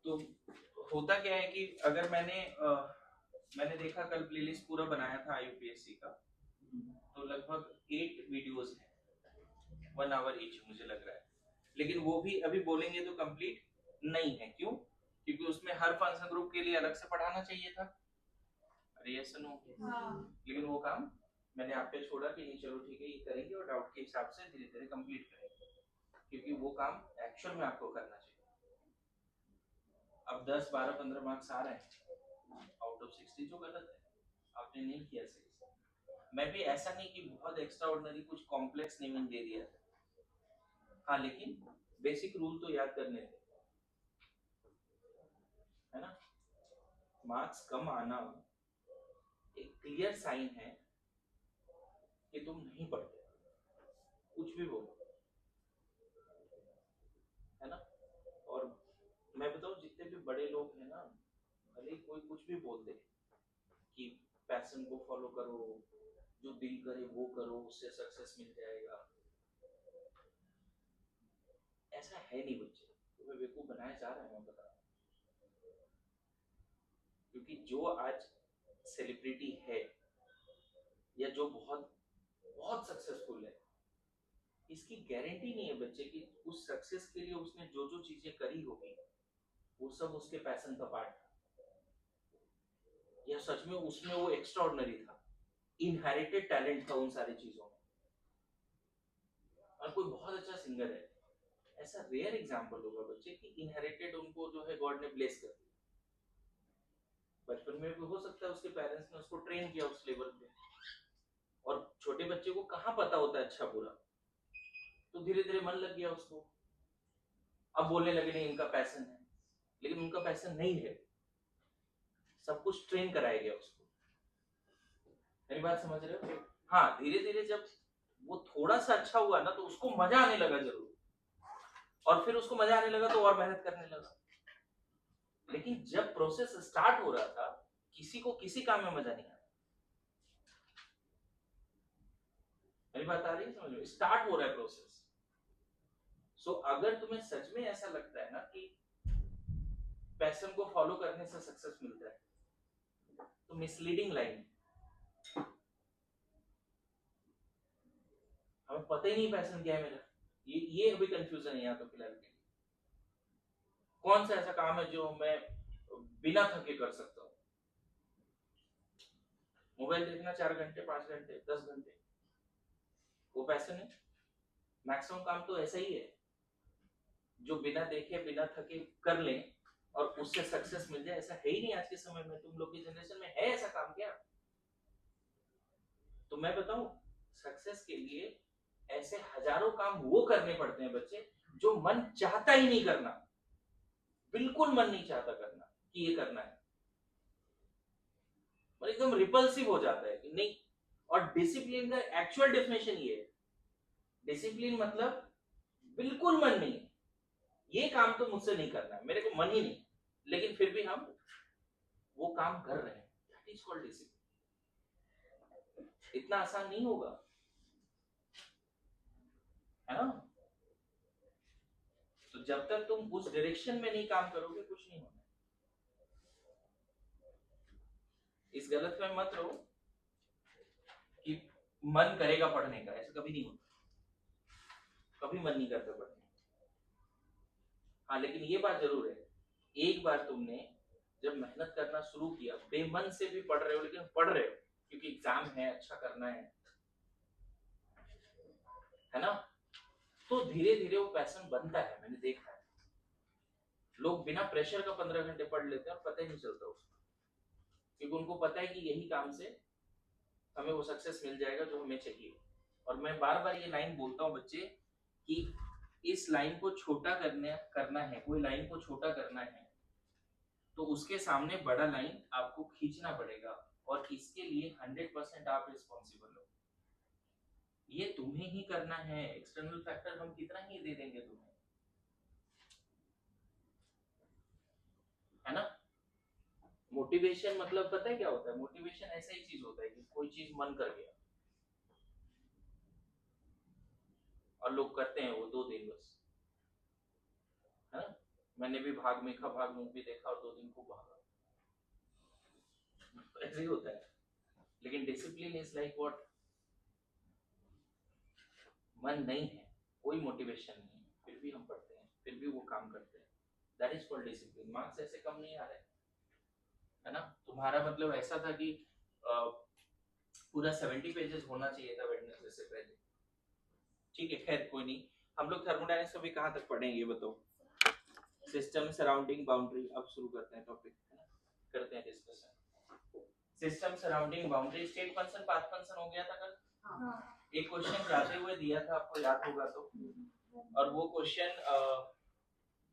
तो होता क्या है कि अगर मैंने देखा कल प्लेलिस्ट पूरा बनाया था IUPAC का, तो लगभग 8 वीडियोस हैं, 1 आवर ईच मुझे लग रहा है। लेकिन वो भी अभी बोलेंगे तो कंप्लीट नहीं है। क्यों? क्योंकि उसमें हर फंक्शन ग्रुप के लिए अलग से पढ़ाना चाहिए था। अरे ये सुनो, लेकिन वो काम मैंने आप पे छोड़ा कि नहीं चलो ठीक है ये करेंगे और डाउट के हिसाब से धीरे धीरे कंप्लीट करेंगे, क्योंकि वो काम एक्चुअल में आपको करना चाहिए। अब 10 12 15 मार्क्स आ रहे हैं आउट ऑफ 60, जो गलत है, आपने नहीं किया सही से। मैं भी ऐसा नहीं कि बहुत एक्स्ट्रा ऑर्डिनरी कुछ कॉम्प्लेक्स नेमिंग दे दिया था, हाँ, लेकिन बेसिक रूल तो याद करने थे, है ना। मार्क्स कम आना एक क्लियर साइन है कि तुम नहीं पढ़ते, कुछ भी बोलो, है ना। और मैं बताऊं, जितने भी बड़े लोग हैं ना, भले ही कोई कुछ भी बोल दे कि पैशन को फॉलो करो, जो दिल करे वो करो, उससे सक्सेस मिल जाएगा, ऐसा है नहीं बच्चे। तुम्हें बेवकूफ बनाया जा रहा है, मैं बता रहा हूं। क्योंकि जो आज सेलिब्रिटी है या जो बहुत बहुत सक्सेसफुल है, इसकी गारंटी नहीं है बच्चे की उस सक्सेस के लिए उसने जो जो चीजें करी होगी वो सब उसके पैशन का पार्ट था, या सच में उसमें वो एक्स्ट्राऑर्डिनरी था, इनहेरिटेड टैलेंट था उन सारी चीजों में। और कोई बहुत अच्छा सिंगर है, ऐसा रेयर एग्जांपल होगा बच्चे कि इनहेरिटेड उनको जो है गॉड ने ब्लेस कर दिया। बचपन में भी हो सकता है उसके पेरेंट्स ने उसको ट्रेन किया उस लेवल पे, और छोटे बच्चे को कहाँ पता होता है अच्छा बुरा, तो धीरे धीरे मन लग गया उसको। अब बोलने लगे नहीं इनका पैशन है, लेकिन उनका पैशन नहीं है, सब कुछ ट्रेन कराया गया उसको। मेरी बात समझ रहे हो? हाँ, धीरे धीरे जब वो थोड़ा सा अच्छा हुआ ना, तो उसको मजा आने लगा जरूर, और फिर उसको मजा आने लगा तो और मेहनत करने लगा। लेकिन जब प्रोसेस स्टार्ट हो रहा था, किसी को किसी काम में मजा नहीं आया। मेरी बात आ रही है समझ में? स्टार्ट हो रहा है प्रोसेस। सो अगर तुम्हें सच में ऐसा लगता है ना कि पैशन को फॉलो करने से सक्सेस मिलता है, तो मिसलीडिंग लाइन। हमें पता ही नहीं पैशन क्या है मेरा, ये अभी कंफ्यूजन है यहाँ तो फिलहाल के लिए। कौन सा ऐसा काम है जो मैं बिना थके कर सकता हूँ? मोबाइल देखना 4 घंटे 5 घंटे 10 घंटे, वो पैशन है? मैक्सिमम काम तो ऐसा ही है जो बिना देखे बिना थके कर लें और उससे सक्सेस मिल जाए। ऐसा है ही नहीं आज के समय में। तुम लोग की जनरेशन में है ऐसा काम क्या? तो मैं बताऊं, सक्सेस के लिए ऐसे हजारों काम वो करने पड़ते हैं बच्चे जो मन चाहता ही नहीं करना, बिल्कुल मन नहीं चाहता करना कि ये करना है, और एकदम रिपल्सिव हो जाता है कि नहीं। और डिसिप्लिन का एक्चुअल डेफिनेशन ये है, डिसिप्लिन मतलब बिल्कुल मन नहीं है, ये काम तो मुझसे नहीं करना है, मेरे को मन ही नहीं, लेकिन फिर भी हम वो काम कर रहे हैं, दैट इज कॉल्ड डिसिप्लिन। इतना आसान नहीं होगा, है ना। तो जब तक तुम उस डायरेक्शन में नहीं काम करोगे, कुछ नहीं होना। इस गलत में मत रहो कि मन करेगा पढ़ने का, ऐसा कभी नहीं होता, कभी मन नहीं करता पढ़ने। हाँ, लेकिन ये बात जरूर है, एक बार तुमने जब मेहनत करना शुरू किया, बेमन से भी पढ़ रहे हो लेकिन पढ़ रहे हो क्योंकि एग्जाम है, अच्छा करना है ना, तो धीरे धीरे वो पैशन बनता है। मैंने देखा है लोग बिना प्रेशर का 15 घंटे पढ़ लेते हैं और पता ही नहीं चलता उसको, क्योंकि उनको पता है कि यही काम से हमें वो सक्सेस मिल जाएगा जो हमें चाहिए। और मैं बार बार ये लाइन बोलता हूँ बच्चे कि इस लाइन को छोटा करना है, कोई लाइन को छोटा करना है तो उसके सामने बड़ा लाइन आपको खींचना पड़ेगा, और इसके लिए 100% आप रिस्पॉन्सिबल हो। ये तुम्हें ही करना है, एक्सटर्नल फैक्टर हम कितना ही दे देंगे तुम्हें, है ना। मोटिवेशन मतलब पता है क्या होता है? मोटिवेशन ऐसा ही चीज होता है कि कोई चीज मन कर गया और लोग करते हैं वो 2 दिन बस, है ना। मैंने भी भाग मिल्खा भाग मूवी देखा और 2 दिन खूब भागा, ऐसे ही होता है। लेकिन डिसिप्लिन इज लाइक व्हाट, मन नहीं है, कोई मोटिवेशन नहीं है, फिर भी हम पढ़ते हैं, फिर भी वो काम करते हैं, that is called discipline. Marks ऐसे कम नहीं आ रहे, है ना। तुम्हारा मतलब ऐसा था कि पूरा 70 पेजेस होना चाहिए था वेडनेसडे से पहले, ठीक है, खैर कोई नहीं। हम लोग थर्मोडायनेमिक्स अभी कहाँ तक पढ़ेंगे ये बताओ। सिस्टम सराउंडिंग बाउंड्री, अब शुरू करते हैं टॉपिक, है ना, करते हैं discussion. System surrounding boundary, state function path function हो गया था कल। हाँ। एक क्वेश्चन जाते हुए दिया था, आपको याद होगा तो, और वो क्वेश्चन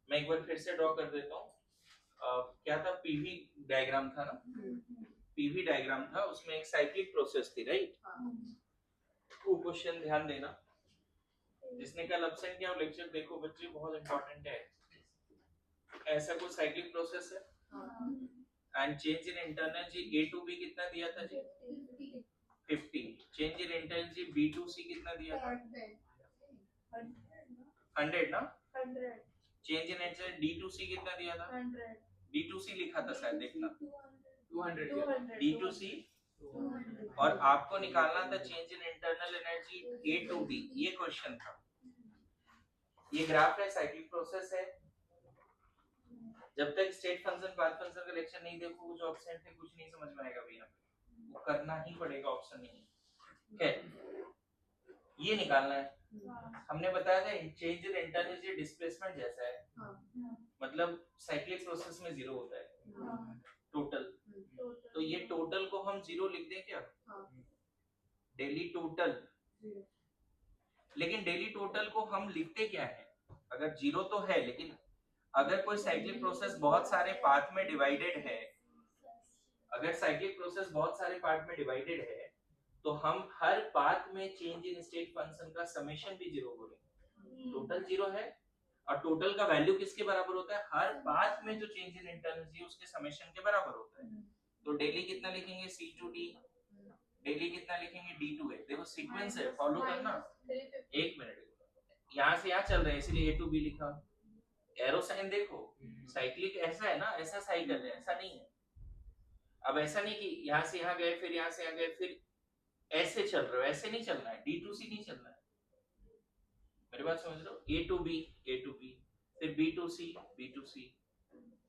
मैं एक बार फिर से ड्रॉ कर देता हूँ। क्या था, पीवी डायग्राम था ना, पीवी डायग्राम था, उसमें एक साइक्लिक प्रोसेस थी, राइट। वो क्वेश्चन ध्यान देना, जिसने कल एब्सेंट किया लेक्चर देखो बच्चे, बहुत इंपॉर्टेंट है। ऐसा कोई साइक्लिक प्रोसेस है and change in internal G A to B कितना दिया था जी, 50। Change in internal G B to C कितना दिया था, 100 ना। 100। Change in internal D to C कितना दिया था, 100। डी टू सी लिखा था शायद, देखना 200 डी टू सी। और आपको निकालना था change in internal energy A to B, ये क्वेश्चन था। ये ग्राफ है, साइक्लिक प्रोसेस है। जब तक स्टेट फंक्शन पाथ फंक्शन का लेक्चर नहीं देखो, जो एब्सेंट है कुछ नहीं समझ में आएगा भैया, वो करना ही पड़ेगा, ऑप्शन नहीं है। खैर ये निकालना है। हमने बताया था चेंज इन इंटरनल डिस्प्लेसमेंट जैसा है, मतलब साइक्लिक प्रोसेस में जीरो होता है टोटल। तो ये टोटल को हम जीरो लिख दें क्या, डेली टोटल। लेकिन डेली टोटल को हम लिखते क्या है, अगर जीरो तो है, लेकिन अगर कोई साइक्लिक प्रोसेस बहुत सारे पार्ट में डिवाइडेड है, अगर साइक्लिक प्रोसेस बहुत सारे पार्ट में डिवाइडेड है, तो हम हर पार्ट में चेंज इन स्टेट फंक्शन का समेशन भी जीरो बोलेंगे। टोटल जीरो है, और टोटल का वैल्यू किसके बराबर होता है, हर पार्ट में जो चेंज इन इंटरनल उसके समेशन के बराबर होता है। तो डेली कितना लिखेंगे, सी टू डी, डेली कितना लिखेंगे, डी टू ए। देखो सीक्वेंस है, फॉलो करना। एक मिनट, यहाँ से यहाँ चल रहे हैं, इसलिए ए टू बी लिखा। एरो साइन देखो, साइक्लिक ऐसा है ना, ऐसा साइकिल है, ऐसा नहीं है। अब ऐसा नहीं कि यहाँ से यहाँ गए, फिर यहाँ से यहाँ गए, फिर ऐसे चल रहे हो, ऐसे नहीं चलना है, डी टू सी नहीं चलना है। मेरी बात समझ रहे हो, A to B, A to B, फिर B to C, B to C,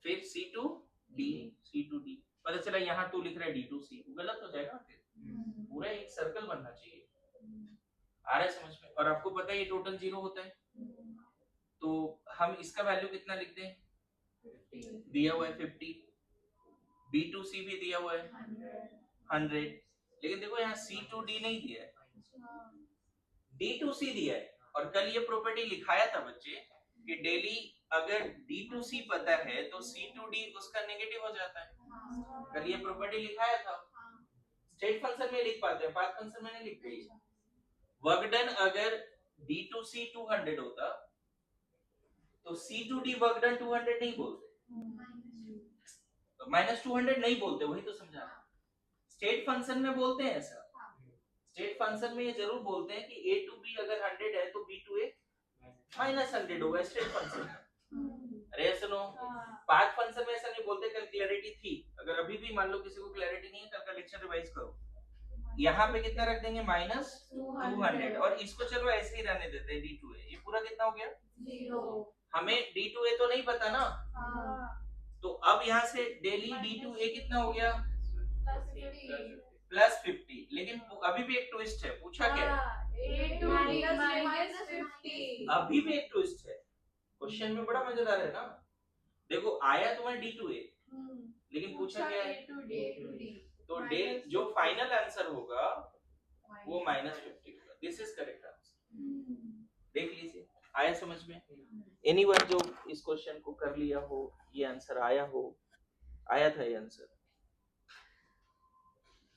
फिर C to D, C to D. पता चला यहाँ तू लिख रहा है डी टू सी, गलत हो जाएगा। फिर पूरा एक सर्कल बनना चाहिए, आ रहा है समझ में। और आपको पता है ये टोटल जीरो होता है, तो हम इसका वैल्यू कितना लिख दें, 50 दिया हुआ है 50, B2C भी दिया हुआ है 100। लेकिन देखो यहाँ C2D नहीं दिया है, D2C दिया है। और कल ये प्रॉपर्टी लिखाया था बच्चे कि डेली अगर D2C पता है तो C2D उसका नेगेटिव हो जाता है। कल ये प्रॉपर्टी लिखाया था। स्टेट फंक्शन में लिख पाते हैं, पाथ फंक्शन में नहीं लिखते। वर्क डन अगर D2C 200 होता तो C2D वर्क डन 200 नहीं बोलते, -200 नहीं बोलते, वही तो समझा। स्टेट फंक्शन में बोलते हैं ऐसा, स्टेट फंक्शन में ये जरूर बोलते हैं कि A to B अगर 100 है तो B to A -100 होगा स्टेट फंक्शन में। अरे सुनो, पाथ फंक्शन में ऐसा नहीं बोलते। कल क्लैरिटी थी, अगर अभी भी मान लो किसी को क्लैरिटी नहीं है, कल का लेक्चर रिवाइज करो। यहाँ पे कितना रख देंगे, -200, और इसको चलो ऐसे ही रहने देते हैं D2A। ये पूरा कितना हो गया, 0। हमें D2A तो नहीं पता ना, तो अब यहाँ से डेली D2A कितना हो गया, +50। लेकिन अभी भी एक ट्विस्ट है, पूछा क्या अभी भी एक ट्विस्ट है, क्वेश्चन में बड़ा मजेदार है ना। देखो आया तुम्हारा D2A, लेकिन पूछा क्या है, तो डेल जो फाइनल आंसर होगा वो -50 होगा। This is correct answer. देख लीजिए, आया समझ में। एनीवन जो इस क्वेश्चन को कर लिया हो, ये आंसर आया हो, आया था ये आंसर।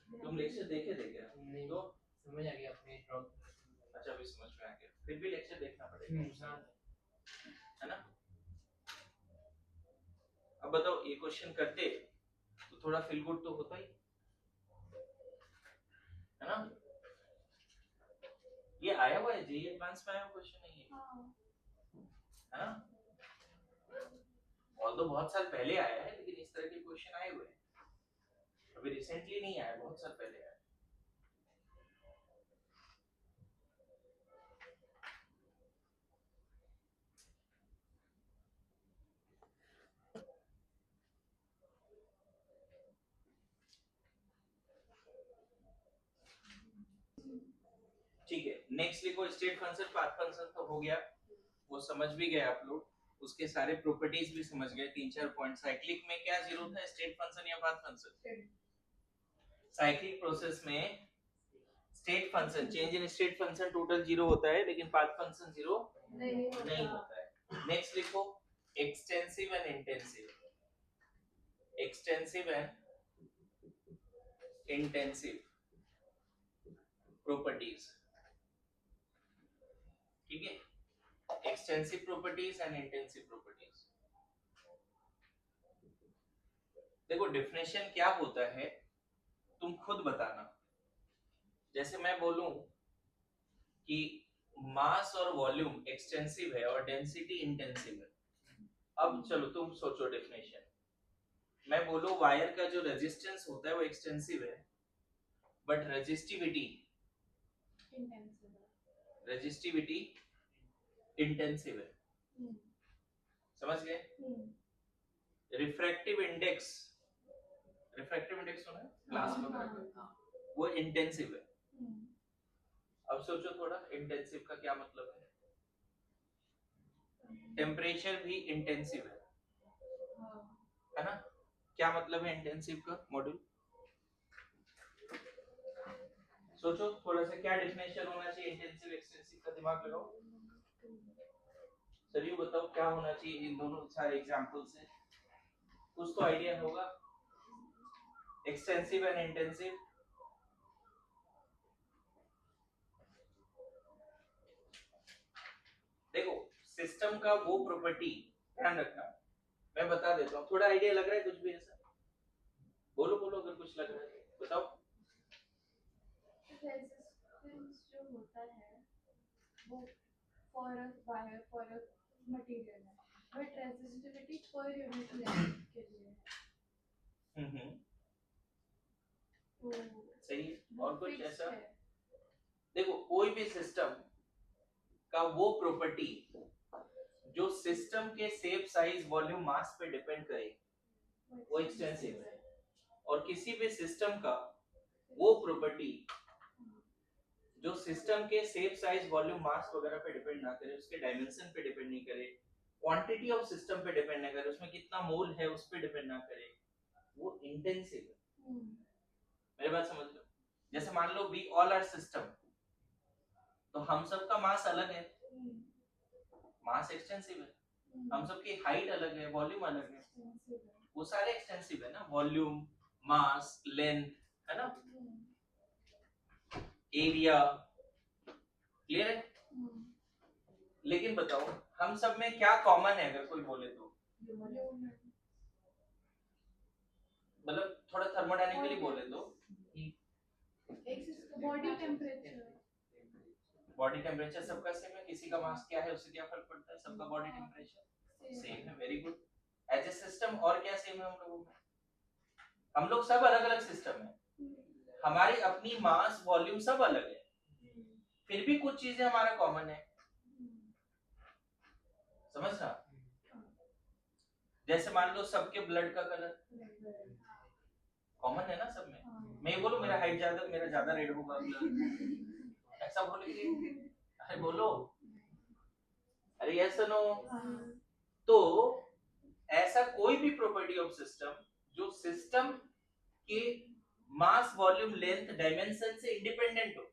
तुम लेक्चर देखे थे क्या? नहीं, तो समझ आ गया अपने ड्रॉप। अच्छा भी समझ में आ गया, फिर भी लेक्चर देखना पड़ेगा, है ना। अब बताओ, ये क्वेश्चन करते तो थोड़ा फील गुड तो होता ही, है ना। ये आया हुआ है, जेईई एडवांस में आया हुआ क्वेश्चन है ये, है ना। तो बहुत साल पहले आया है, लेकिन इस तरह के क्वेश्चन आए हुए हैं, अभी रिसेंटली नहीं आया, बहुत साल पहले आया। ठीक है, नेक्स्ट लिखो स्टेट फंक्शन, पाथ फंक्शन तो हो गया, वो समझ भी गए आप लोग, उसके सारे प्रॉपर्टीज भी समझ गए, 3-4 पॉइंट। साइक्लिक में क्या जीरो था, स्टेट फंक्शन या पाथ फंक्शन? साइक्लिक प्रोसेस में state function, change in state function total zero होता है, लेकिन पाथ फंक्शन जीरो नहीं होता है। नेक्स्ट लिखो extensive and intensive, extensive and intensive properties, ठीक है, extensive properties and intensive properties. देखो डेफिनेशन क्या होता है तुम खुद बताना। जैसे मैं बोलूं कि मास और वॉल्यूम एक्सटेंसिव है और डेंसिटी इंटेंसिव है, अब चलो तुम सोचो डेफिनेशन। मैं बोलूं वायर का जो रेजिस्टेंस होता है वो एक्सटेंसिव है, बट रेजिस्टिविटी इंटेंसिव है, समझ गए? रिफ्रैक्टिव इंडेक्स सुना है क्लास में, वो इंटेंसिव है। अब सोचो थोड़ा इंटेंसिव का क्या मतलब है। टेम्परेचर भी इंटेंसिव है ना? क्या मतलब है इंटेंसिव का मॉड्यूल? सोचो थोड़ा सा क्या डेफिनेशन होना चाहिए इंटेंसिव एक्सटेंसिव का, दिमाग लगाओ। सर यू बताओ क्या होना चाहिए इन दोनों सारे एग्जांपल से, कुछ तो आइडिया होगा। एक्सटेंसिव एंड इंटेंसिव, देखो सिस्टम का वो प्रॉपर्टी ध्यान रखना, मैं बता देता हूँ, थोड़ा आइडिया लग रहा है कुछ भी ऐसा? बोलो बोलो अगर कुछ लग रहा है बताओ। रेजिस्टेंस जो होता है वो for a wire for a material है, but resistivity per unit length के लिए है। तो सही है। और कुछ ऐसा? देखो कोई भी सिस्टम का वो प्रॉपर्टी जो सिस्टम के शेप साइज वॉल्यूम मास पे डिपेंड करे वो एक्सटेंसिव है, और किसी भी सिस्टम का वो प्रॉपर्टी जो सिस्टम के शेप साइज वॉल्यूम मास वगैरह पे डिपेंड ना करे, उसके डायमेंशन पे डिपेंड नहीं करे, क्वांटिटी ऑफ सिस्टम पे डिपेंड ना करे, उसमें कितना मोल है उस पे डिपेंड ना करे, वो इंटेंसिव है। मेरी बात समझ लो, जैसे मान लो वी ऑल आर सिस्टम, तो हम सब का मास अलग है, मास एक्सटेंसिव है, हम सब की हाइट अलग है, वॉल्यूम अलग है, वो सारे एक्सटेंसिव है ना, वॉल्यूम मास लेंथ है ना, एरिया, क्लियर है? लेकिन बताओ हम सब में क्या कॉमन है अगर कोई बोले तो, मतलब थोड़ा थर्मोडायनेमिकली बोले तो बॉडी टेम्परेचर सबका सेम है, किसी का मास क्या है उससे क्या फर्क पड़ता है, सबका बॉडी टेम्परेचर सेम है, very good. As a system और क्या सेम है हम लोगों में, हम लोग सब अलग अलग सिस्टम है, हमारी अपनी मास वॉल्यूम सब अलग है, फिर भी कुछ चीजें हमारा कॉमन है, समझ रहा? जैसे मान लो सबके ब्लड का कलर कॉमन है ना सब में, मैं ये बोलूं मेरा हाइट ज्यादा, मेरा ज्यादा रेड होगा ब्लड, ऐसा बोलेंगे? अरे बोलो, अरे यस नो। तो ऐसा कोई भी प्रॉपर्टी ऑफ सिस्टम जो सिस्टम के मास वॉल्यूम लेंथ डायमेंशन से इंडिपेंडेंट हो,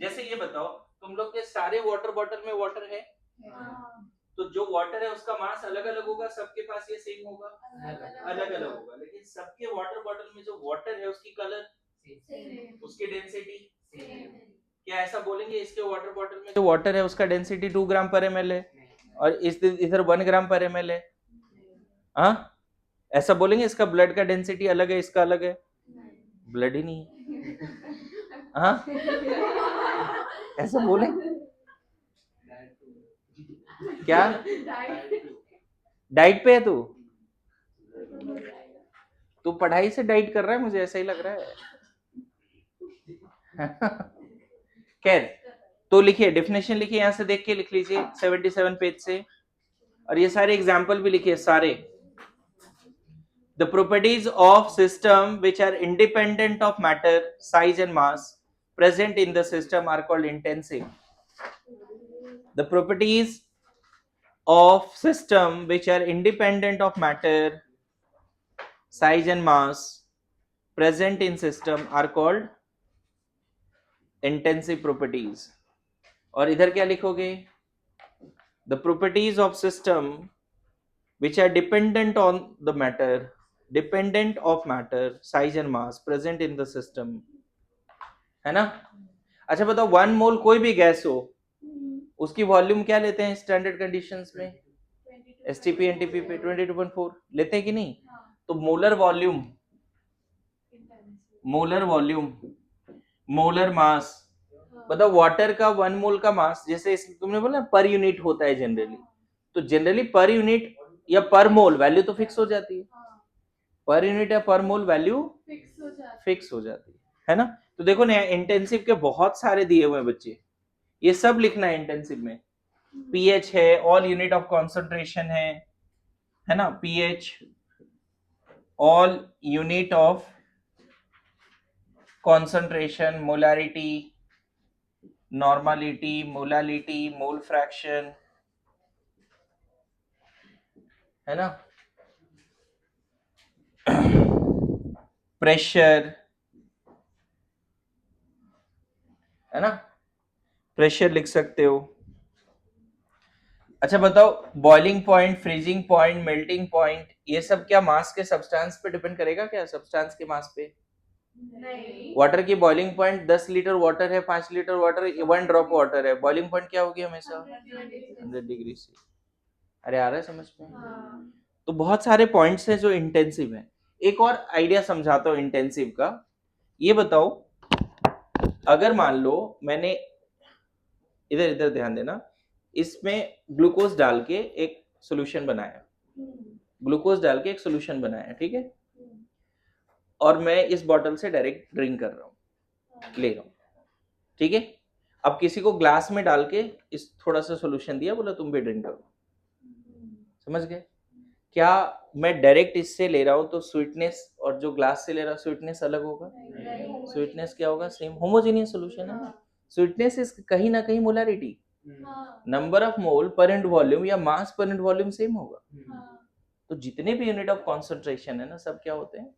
जैसे ये बताओ तुम लोग के सारे वाटर बॉटल में वाटर है, तो जो वाटर है उसका मास अलग अलग होगा, सबके पास ये सेम होगा? अलग अलग होगा, लेकिन सबके वाटर बॉटल में जो वाटर है उसकी कलर, उसकी डेंसिटी, क्या ऐसा बोलेंगे इसके वाटर बॉटल में जो वाटर है उसका डेंसिटी 2 ग्राम पर ml है और इस इधर 1 ग्राम पर ml है? हाँ ऐसा बोलेंगे इसका ब्लड का डेंसिटी अलग है इसका अलग है? ब्लड ही नहीं है। हाँ ऐसा बोले क्या? डाइट पे है तू? तू पढ़ाई से डाइट कर रहा है, मुझे ऐसा ही लग रहा है। खैर, तो लिखिए डेफिनेशन लिखिए, यहां से देख के लिख लीजिए 77 पेज से, और ये सारे एग्जाम्पल भी लिखिए सारे। The properties of system which are independent of matter, size and mass present in the system are called intensive. The properties of system which are independent of matter, size and mass present in system are called intensive properties. और इधर क्या लिखोगे? The properties of system which are dependent on the matter, dependent of matter, size and mass present in the system, है ना? अच्छा बताओ, 1 मोल कोई भी गैस हो, उसकी वॉल्यूम क्या लेते हैं स्टैंडर्ड कंडीशंस में? एसटीपी एनटीपी पे 22.4 लेते हैं कि नहीं? तो मोलर वॉल्यूम, मोलर मास, बताओ वाटर का 1 मोल का मास, जैसे तुमने बोला पर यूनिट होता है जनरली, तो जनरली पर यूनिट या पर मोल वैल्यू तो फिक्स हो जाती है, पर यूनिट या पर मोल वैल्यू फिक्स हो जाती है ना? तो देखो ना, इंटेंसिव के बहुत सारे दिए हुए हैं बच्चे, ये सब लिखना है इंटेंसिव में। पीएच है, ऑल यूनिट ऑफ कॉन्सेंट्रेशन है ना? PH, all unit of concentration, molarity, normality, molality, mole fraction, है ना? प्रेशर, है ना? प्रेशर लिख सकते हो। अच्छा बताओ, boiling point, freezing point, melting point, ये सब क्या मास के सब्सटेंस पे डिपेंड करेगा क्या? सब्सटेंस के मास पे नहीं। वाटर की बॉइलिंग पॉइंट 10 लीटर वाटर है, 5 लीटर वाटर, 1 ड्रॉप वाटर है, बॉइलिंग पॉइंट क्या होगी हमेशा? 100 डिग्री से। अरे आ रहा है समझ में? हाँ। तो बहुत सारे पॉइंट्स हैं जो इंटेंसिव है। एक और आइडिया समझाता हूँ इंटेंसिव का। ये बताओ, अगर मान लो मैंने इधर इधर ध्यान देना, इसमें ग्लूकोज डाल के एक सॉल्यूशन बनाया, ग्लूकोज डाल के एक सॉल्यूशन बनाया, ठीक है? और मैं इस बॉटल से डायरेक्ट ड्रिंक कर रहा हूँ, ले रहा हूँ, ठीक है? अब किसी को ग्लास में डाल के इस थोड़ा सा सॉल्यूशन दिया, बोला तुम भी ड्रिंक करो, समझ गए? क्या मैं डायरेक्ट इससे ले रहा हूँ तो स्वीटनेस और जो ग्लास से ले रहा हूँ स्वीटनेस अलग होगा? स्वीटनेस क्या होगा? सेम, होमोजेनियस सॉल्यूशन है ना। स्वीटनेस इज कहीं ना कहीं molarity, number of mole per unit volume या मास पर यूनिट वॉल्यूम सेम होगा। तो जितने भी यूनिट ऑफ कॉन्सेंट्रेशन है ना, सब क्या होते हैं?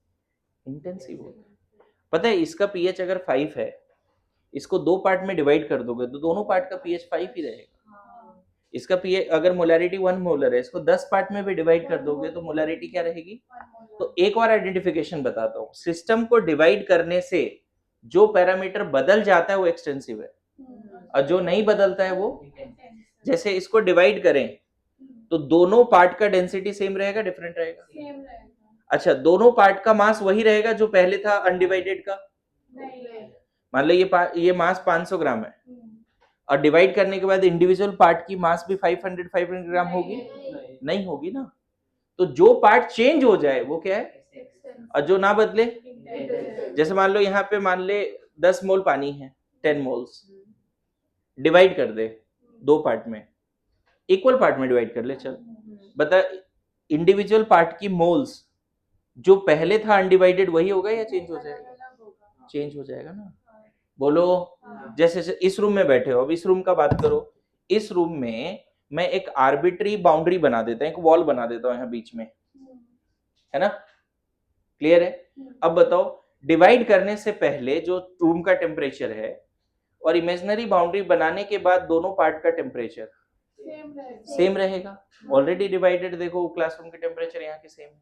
इंटेंसिव होते हैं। पता है इसका पीएच अगर 5 है, इसको 2 पार्ट में डिवाइड कर दोगे तो दोनों पार्ट का पीएच 5 ही रहेगा। इसका पीएच अगर मोलारिटी 1 मोलर है, इसको 10 पार्ट में भी डिवाइड कर दोगे तो मोलारिटी क्या रहेगी? तो एक और आइडेंटिफिकेशन बताता हूँ, सिस्टम को डिवाइड करने से जो पैरामीटर बदल जाता है वो एक्सटेंसिव है, और जो नहीं बदलता है वो, जैसे इसको डिवाइड करें तो दोनों पार्ट का डेंसिटी सेम रहेगा, डिफरेंट रहेगा? सेम रहेगा। अच्छा, दोनों पार्ट का मास वही रहेगा जो पहले था अनडिवाइडेड का? नहीं। मान लो ये मास 500 ग्राम है, और डिवाइड करने के बाद इंडिविजुअल पार्ट की मास भी 500 ग्राम होगी? नहीं होगी ना। तो जो पार्ट चेंज हो जाए वो क्या है, और जो ना बदले, जैसे मान लो यहाँ पे मान ले 10 मोल पानी है, 10 मोल्स, डिवाइड कर दे 2 पार्ट में, इक्वल पार्ट में डिवाइड कर ले, चल बता इंडिविजुअल पार्ट की मोल्स जो पहले था अनडिवाइडेड वही होगा या चेंज हो जाएगा? चेंज हो जाएगा ना। बोलो, जैसे इस रूम में बैठे हो, अब इस रूम का बात करो, इस रूम में मैं एक आर्बिट्री बाउंड्री बना देता हूं, एक वॉल बना देता हूं यहाँ बीच में, है ना? क्लियर है? अब बताओ, डिवाइड करने से पहले जो रूम का टेम्परेचर है और इमेजिनरी बाउंड्री बनाने के बाद दोनों पार्ट का टेम्परेचर सेम रहेगा। ऑलरेडी डिवाइडेड, देखो क्लासरूम के टेम्परेचर यहाँ के सेम है।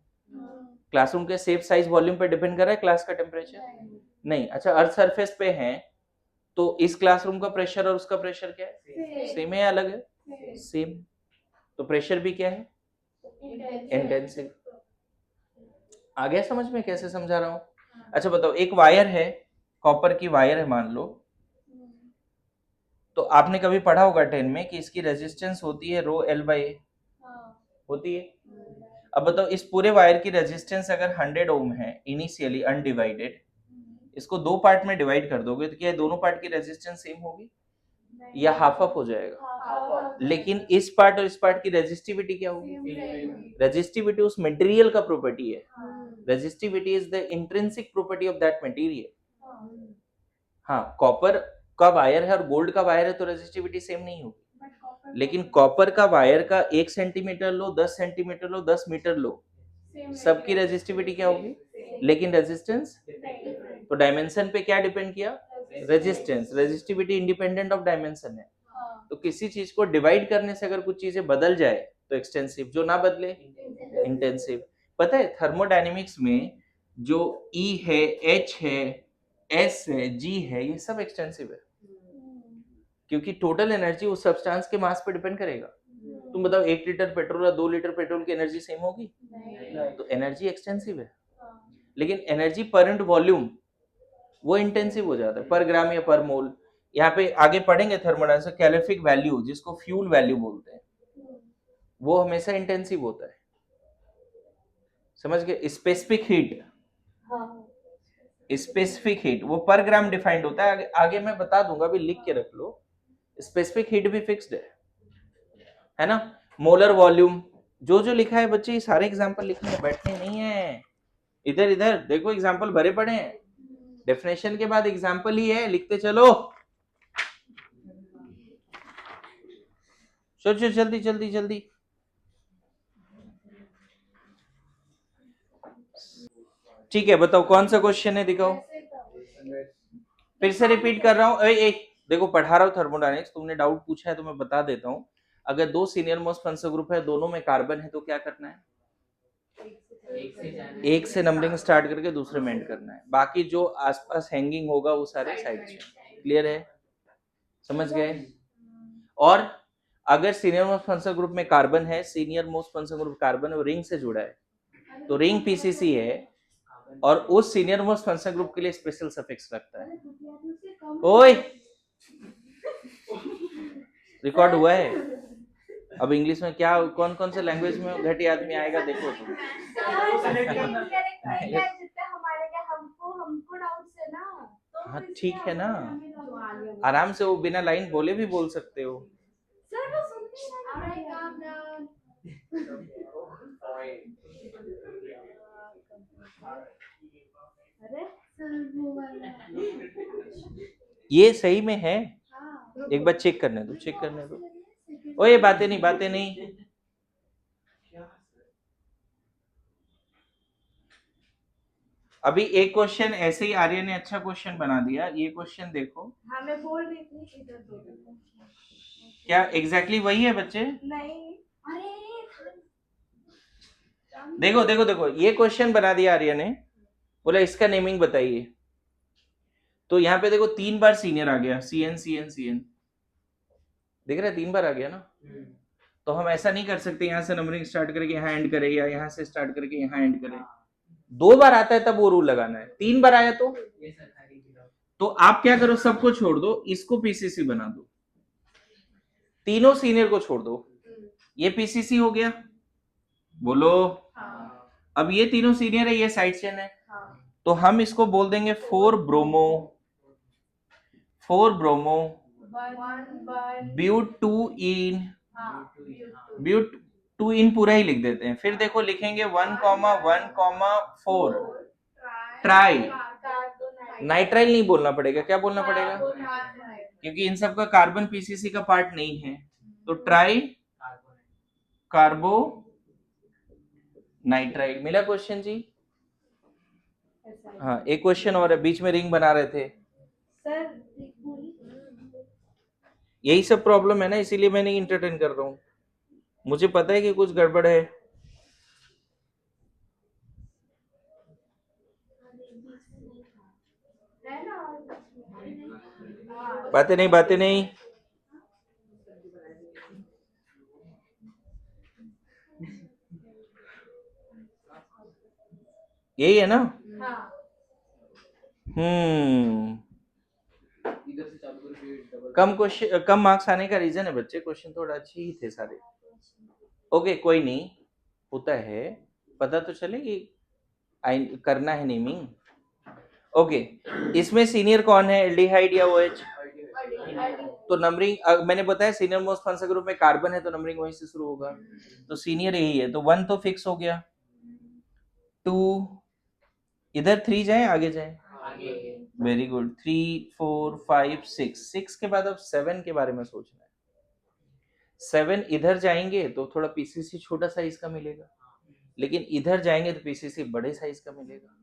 क्लासरूम के शेप, साइज, वॉल्यूम पे डिपेंड कर रहा है क्लास का टेम्परेचर? नहीं। अच्छा, अर्थ सरफेस पे है तो इस क्लासरूम का प्रेशर और उसका प्रेशर क्या है? सेम है या अलग है? सेम। तो प्रेशर भी क्या है? इंटेंसिव। आ गया समझ में कैसे समझा रहा हूँ? अच्छा बताओ, एक वायर है, कॉपर की वायर है मान लो, तो आपने कभी पढ़ा होगा 10 में कि इसकी रेजिस्टेंस होती है रो एल बाई ए, होती है। अब बताओ इस पूरे वायर की रेजिस्टेंस अगर 100 ओम है इनिशियली अनडिवाइडेड, इसको दो पार्ट में डिवाइड कर दोगे तो क्या दोनों पार्ट की रेजिस्टेंस सेम होगी या हाफ हाफ हो जाएगा? लेकिन इस पार्ट और इस पार्ट की रेजिस्टिविटी क्या होगी? रेजिस्टिविटी उस मटेरियल का प्रॉपर्टी है, resistivity is the intrinsic property of that material. हाँ, कॉपर का वायर है और गोल्ड का वायर है तो रेजिस्टिविटी सेम नहीं होगी, लेकिन कॉपर का वायर का 1 सेंटीमीटर लो, 10 सेंटीमीटर लो, 10 मीटर लो, सबकी रेजिस्टिविटी क्या होगी? लेकिन रेजिस्टेंस, तो डायमेंशन पे क्या डिपेंड किया? Resistance. Resistivity independent of dimension है। तो किसी चीज को डिवाइड करने से अगर कुछ चीजें बदल जाए तो एक्सटेंसिव, जो ना बदले इंटेंसिव। पता है थर्मोडायनेमिक्स में जो E है, H है, S है, G है, ये सब एक्सटेंसिव है, क्योंकि टोटल एनर्जी उस सब्सटेंस के मास पे डिपेंड करेगा। तुम बताओ 1 लीटर पेट्रोल और 2 लीटर पेट्रोल की एनर्जी सेम होगी? तो एनर्जी एक्सटेंसिव है, लेकिन एनर्जी पर यूनिट वॉल्यूम वो इंटेंसिव हो जाता है, पर ग्राम या पर मोल। यहाँ पे आगे पढ़ेंगे थर्मोडायनेमिक्स कैलोरिफिक वैल्यू, जिसको फ्यूल वैल्यू बोलते हैं, वो हमेशा इंटेंसिव होता है। समझ गए? स्पेसिफिक हीट, स्पेसिफिक हीट वो पर ग्राम डिफाइंड होता है, आगे मैं बता दूंगा, अभी लिख के रख लो। स्पेसिफिक हीट भी फिक्स्ड है ना? मोलर वॉल्यूम, जो जो लिखा है बच्चे, ये सारे एग्जांपल लिखने हैं, बैठने नहीं है। इधर इधर देखो एग्जांपल भरे पड़े हैं, डेफिनेशन के बाद एग्जांपल ही है, लिखते चलो। चलो जल्दी जल्दी जल्दी। ठीक है, बताओ कौन सा क्वेश्चन है, दिखाओ। फिर से रिपीट कर रहा हूँ, देखो पढ़ा रहा हूँ थर्मोडायनेमिक्स, तुमने डाउट पूछा है तो मैं बता देता हूँ। अगर दो सीनियर मोस्ट फंक्शनल ग्रुप है, दोनों में कार्बन है, तो क्या करना है? एक से नंबरिंग स्टार्ट करके दूसरे में एंड करना है, बाकी जो आसपास हैंगिंग होगा वो सारे साइड से। क्लियर है? समझ गए? और अगर सीनियर मोस्ट फंक्शनल ग्रुप में कार्बन है, senior most functional group carbon और रिंग से जुड़ा है, तो रिंग पीसीसी है, और उस सीनियर मोस्ट फंक्शनल ग्रुप के लिए स्पेशल सफिक्स लगता है। ओए, रिकॉर्ड हुआ है। अब इंग्लिश में क्या, कौन कौन से लैंग्वेज में घटी आदमी आएगा, देखो तुम। हाँ ठीक है ना, आराम से वो बिना लाइन बोले भी बोल सकते हो। ये सही में है, एक बार चेक करने दो, चेक करने दो। ओ ये बातें नहीं, बातें नहीं। अभी एक क्वेश्चन ऐसे ही आर्य ने अच्छा क्वेश्चन बना दिया, ये क्वेश्चन देखो। हाँ मैं बोल रही थी इधर दो। क्या एग्जैक्टली वही है बच्चे? नहीं, अरे देखो देखो देखो, ये क्वेश्चन बना दिया आर्य ने, बोला इसका नेमिंग बताइए। तो यहाँ पे देखो 3 बार सीनियर आ गया, CN CN CN, देख रहे 3 बार आ गया ना। तो हम ऐसा नहीं कर सकते यहाँ से नंबरिंग स्टार्ट करके यहाँ एंड करें, या यहाँ से स्टार्ट करके यहाँ एंड करें। 2 बार आता है तब वो रूल लगाना है, 3 बार आया तो आप क्या करो, सबको छोड़ दो, इसको पीसीसी बना दो, तीनों सीनियर को छोड़ दो, ये पीसीसी हो गया, बोलो। अब ये तीनों सीनियर है, ये साइड चेन है, तो हम इसको बोल देंगे 4 ब्रोमो, 4 ब्रोमो ब्यूट 2 इन, ब्यूट 2 इन पूरा ही लिख देते हैं। फिर देखो लिखेंगे 1,1,4 ट्राई, नाइट्राइल नहीं बोलना पड़ेगा, क्या बोलना पड़ेगा? क्योंकि इन सब का कार्बन पीसीसी का पार्ट नहीं है, तो ट्राई कार्बो नाइट्राइल। मिला क्वेश्चन जी? हाँ, एक क्वेश्चन और है, बीच में रिंग बना रहे थे सर, यही सब प्रॉब्लम है ना, इसीलिए मैं नहीं इंटरटेन कर रहा हूँ, मुझे पता है कि कुछ गड़बड़ है। बातें नहीं, बातें नहीं। यही है ना? कम क्वेश्चन, कम मार्क्स आने का रीजन है बच्चे, क्वेश्चन थोड़ा अच्छे ही थे सारे। ओके कोई नहीं, होता है, पता तो चले कि करना है नेमिंग। ओके, इसमें सीनियर कौन है, एल्डिहाइड या ओएच? तो नंबरिंग मैंने बताया सीनियर मोस्ट फंक्शनल ग्रुप में कार्बन है तो नंबरिंग वहीं से शुरू होगा, तो सीनियर यही है, तो 1 तो फिक्स हो गया, 2 इधर 3 जाए आगे जाए, वेरी गुड, 3 4 5 6 के बाद अब 7 के बारे में सोचना है। 7 इधर जाएंगे तो थोड़ा पीसीसी छोटा साइज का मिलेगा, लेकिन इधर जाएंगे तो पीसीसी बड़े साइज का मिलेगा।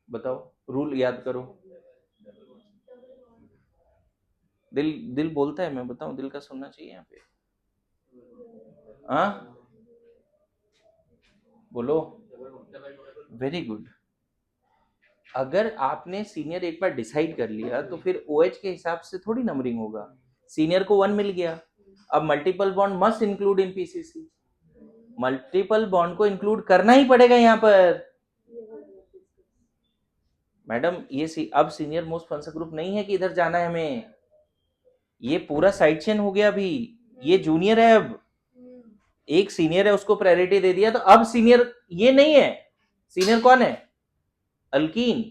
बताओ, रूल याद करो। दिल दिल बोलता है, मैं बताऊं, दिल का सुनना चाहिए यहाँ पे। हाँ बोलो, वेरी गुड। अगर आपने सीनियर एक बार डिसाइड कर लिया तो फिर ओएच के हिसाब से थोड़ी नंबरिंग होगा। सीनियर को 1 मिल गया, अब multiple bond must include in PCC, multiple bond को इंक्लूड करना ही पड़ेगा यहाँ पर। मैडम ये अब सीनियर मोस्ट फंक्शनल ग्रुप नहीं है कि इधर जाना है हमें, ये पूरा साइड चेन हो गया अभी, ये जूनियर है, अब एक सीनियर है उसको प्रायोरिटी दे दिया, तो अब सीनियर ये नहीं है, सीनियर कौन है, अल्कीन।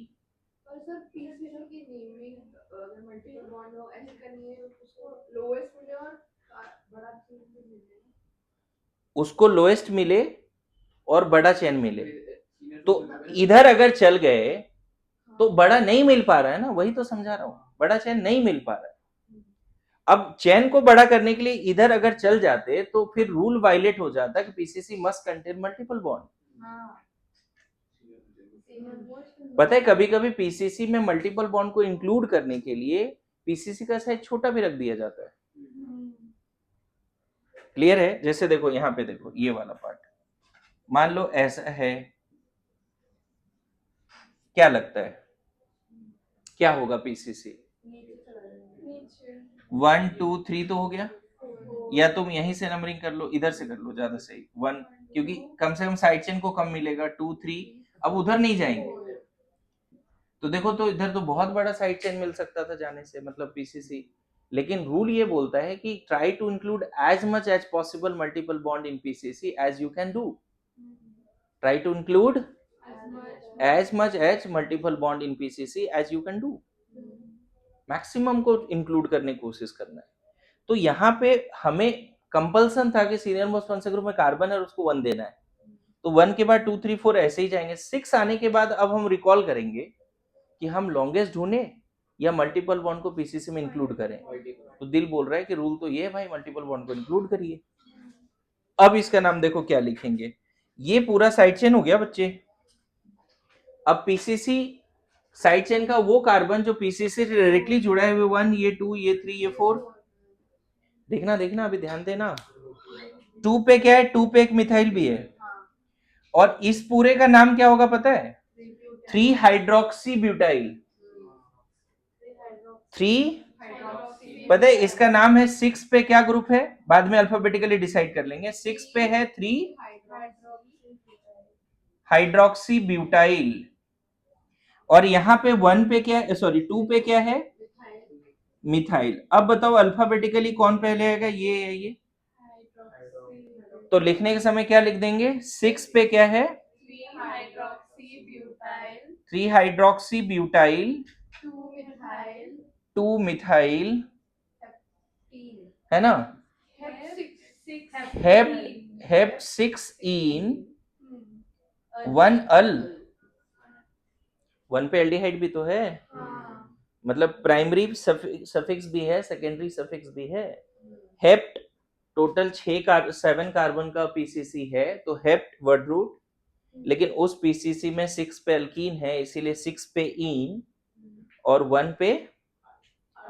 और सर पीसीसी की नेमिंग अगर मल्टीपल बॉन्ड हो ऐसे करनी है, उसको लोएस्ट मिले और बड़ा चेन मिले, उसको लोएस्ट मिले और बड़ा चेन मिले, तो इधर अगर चल गए तो बड़ा नहीं मिल पा रहा है ना, वही तो समझा रहा हूं, बड़ा चेन नहीं मिल पा रहा है। अब चेन को बड़ा करने के लिए इधर अगर चल जाते तो फिर रूल वायलेट हो जाता कि PCC must contain multiple bond. पता है कभी कभी पीसीसी में मल्टीपल बॉन्ड को इंक्लूड करने के लिए पीसीसी का साइज छोटा भी रख दिया जाता है। क्लियर है? जैसे देखो यहां पे देखो, ये वाला पार्ट मान लो ऐसा है, क्या लगता है क्या होगा पीसीसी? 1 2 3 तो हो गया, या तुम यहीं से नंबरिंग कर लो, इधर से कर लो ज्यादा सही, 1, क्योंकि कम से कम साइड चेन को कम मिलेगा, 2 3, अब उधर नहीं जाएंगे तो देखो, तो इधर तो बहुत बड़ा साइड चेन मिल सकता था जाने से, मतलब पीसीसी, लेकिन रूल ये बोलता है कि try to include as much as possible multiple bond in PCC as you can do, try to include as much as multiple bond in PCC as you can do, maximum को include करने की कोशिश करना है। तो यहाँ पे हमें कंपल्सन था कि सीनियर मोस्ट फंक्शनल ग्रुप में कार्बन है और उसको 1 देना है, तो 1 के बाद 2 3 4 ऐसे ही जाएंगे। 6 आने के बाद अब हम रिकॉल करेंगे कि हम लॉन्गेस्ट ढूंढे या मल्टीपल बॉन्ड को पीसीसी में इंक्लूड करें, तो दिल बोल रहा है कि रूल तो ये है भाई, मल्टीपल बॉन्ड को इंक्लूड करिए। अब इसका नाम देखो क्या लिखेंगे, ये पूरा साइड चेन हो गया बच्चे। अब पीसीसी साइड चेन का वो कार्बन जो पीसीसी से डायरेक्टली जुड़ा है, वो 1, ये 2, ये 3, ये 4, देखना देखना अभी ध्यान देना। 2 पे क्या है, 2 पे एक मिथाइल भी है, और इस पूरे का नाम क्या होगा पता है, 3 हाइड्रोक्सी ब्यूटाइल। 3, पता है इसका नाम है। 6 पे क्या ग्रुप है, बाद में अल्फाबेटिकली डिसाइड कर लेंगे। 6 पे है 3 हाइड्रोक्सी ब्यूटाइल, और यहां पे 1 पे क्या है, सॉरी 2 पे क्या है, मिथाइल। अब बताओ अल्फाबेटिकली कौन पहले आएगा, ये है ये, तो लिखने के समय क्या लिख देंगे, 6 पे क्या है, 3 हाइड्रोक्सी ब्यूटाइल 2 मिथाइल, है ना, हेप 6 इन 1 अल, 1 पे एल्डिहाइड भी तो है, मतलब प्राइमरी सफिक्स भी है, सेकेंडरी सफिक्स भी है। हेप्ट टोटल 7 कार्बन का पीसीसी है, तो हेप्ट वर्ड रूट, लेकिन उस पीसीसी में 6 पे अल्कीन है, इसीलिए 6 पे इन और 1 पे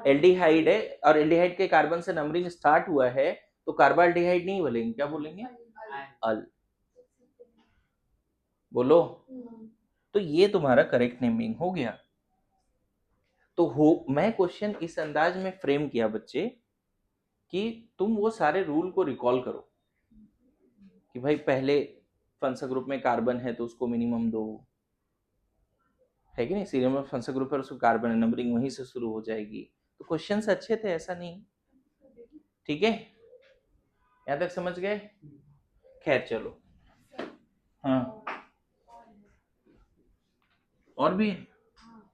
एल्डिहाइड है, और एल्डिहाइड के कार्बन से नंबरिंग स्टार्ट हुआ है, तो कार्बाल्डिहाइड नहीं बोलेंगे, क्या बोलेंगे, अल। बोलो, तो ये तुम्हारा करेक्ट नेमिंग हो गया। तो मैं क्वेश्चन इस अंदाज में फ्रेम किया बच्चे कि तुम वो सारे रूल को रिकॉल करो कि भाई पहले फंक्शनल ग्रुप में कार्बन है तो उसको मिनिमम दो, है कि नहीं, सीरियल में फंक्शनल ग्रुप पर उसको कार्बन है, नंबरिंग वहीं से शुरू हो जाएगी। तो क्वेश्चंस अच्छे थे, ऐसा नहीं, ठीक है, यहां तक समझ गए। खैर चलो, हाँ और भी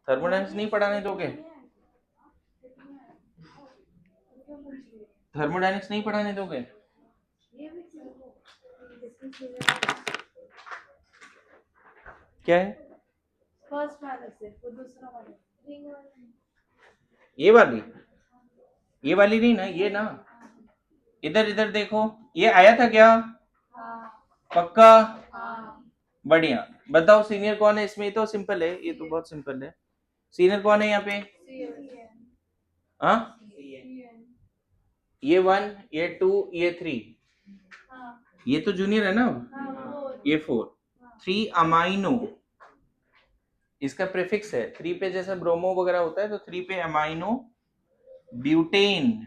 थर्मोडायनेमिक्स नहीं पढ़ाने दोगे? थर्मोडायनेमिक्स नहीं पढ़ाने दोगे? क्या है? फर्स्ट वाला सिर्फ, वो दूसरा वाला रिंग वाला ये वाली नहीं ना, ये ना, इधर इधर देखो, ये आया था क्या? पक्का? बढ़िया। बताओ सीनियर कौन है इसमें? तो सिंपल है, ये तो बहुत सिंपल है। सीनियर कौन है यहाँ पे? हाँ, ये 1, ये 2, ये 3, ये तो जूनियर है ना, ये 4, 3 अमाइनो, इसका प्रीफिक्स है 3 पे, जैसे ब्रोमो वगैरह होता है तो 3 पे अमाइनो ब्यूटेन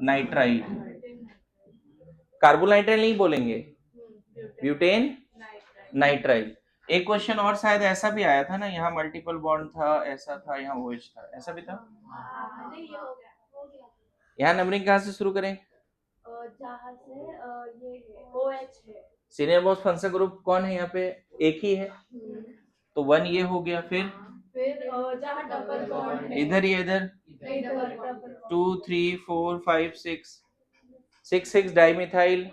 नाइट्राइड, कार्बोनाइट्राइड नहीं बोलेंगे, ब्यूटेन नाइट्राइड। एक क्वेश्चन और शायद ऐसा भी आया था ना, यहाँ मल्टीपल बॉन्ड था, ऐसा था, यहाँ OH था, ऐसा भी था। यहाँ नंबरिंग कहाँ से शुरू करें? जहाँ से ये OH है। सीनियर मोस्ट फंक्शन ग्रुप कौन है यहाँ पे? एक ही है, तो 1 ये हो गया, फिर जहाँ डबल बॉन्ड है इधर ये इधर 2 3 4 5 6 dimethyl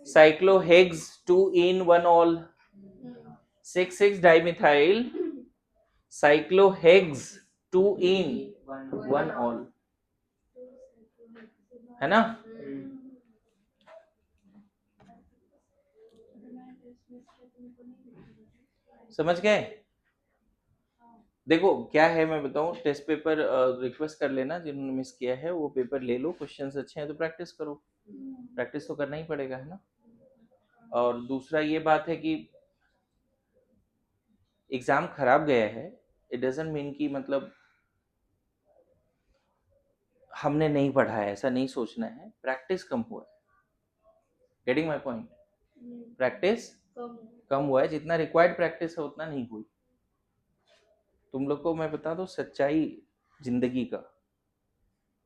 साइक्लोहेक्स 2 in 1 all, 6 dimethyl साइक्लोहेक्स 2 in 1 all, है ना? समझ गए? देखो क्या है, मैं बताऊं, टेस्ट पेपर रिक्वेस्ट कर लेना, जिन्होंने मिस किया है वो पेपर ले लो, क्वेश्चंस अच्छे हैं तो प्रैक्टिस करो, प्रैक्टिस तो करना ही पड़ेगा, है ना? और दूसरा ये बात है कि एग्जाम खराब गया है, इट डजंट मीन कि मतलब हमने नहीं पढ़ा है, ऐसा नहीं सोचना है, प्रैक्टिस कम हुआ है, गेटिंग माय पॉइंट? प्रैक्टिस कम हुआ है, जितना रिक्वायर्ड प्रैक्टिस है उतना नहीं हुई। तुम लोग को मैं बता दूं सच्चाई जिंदगी का,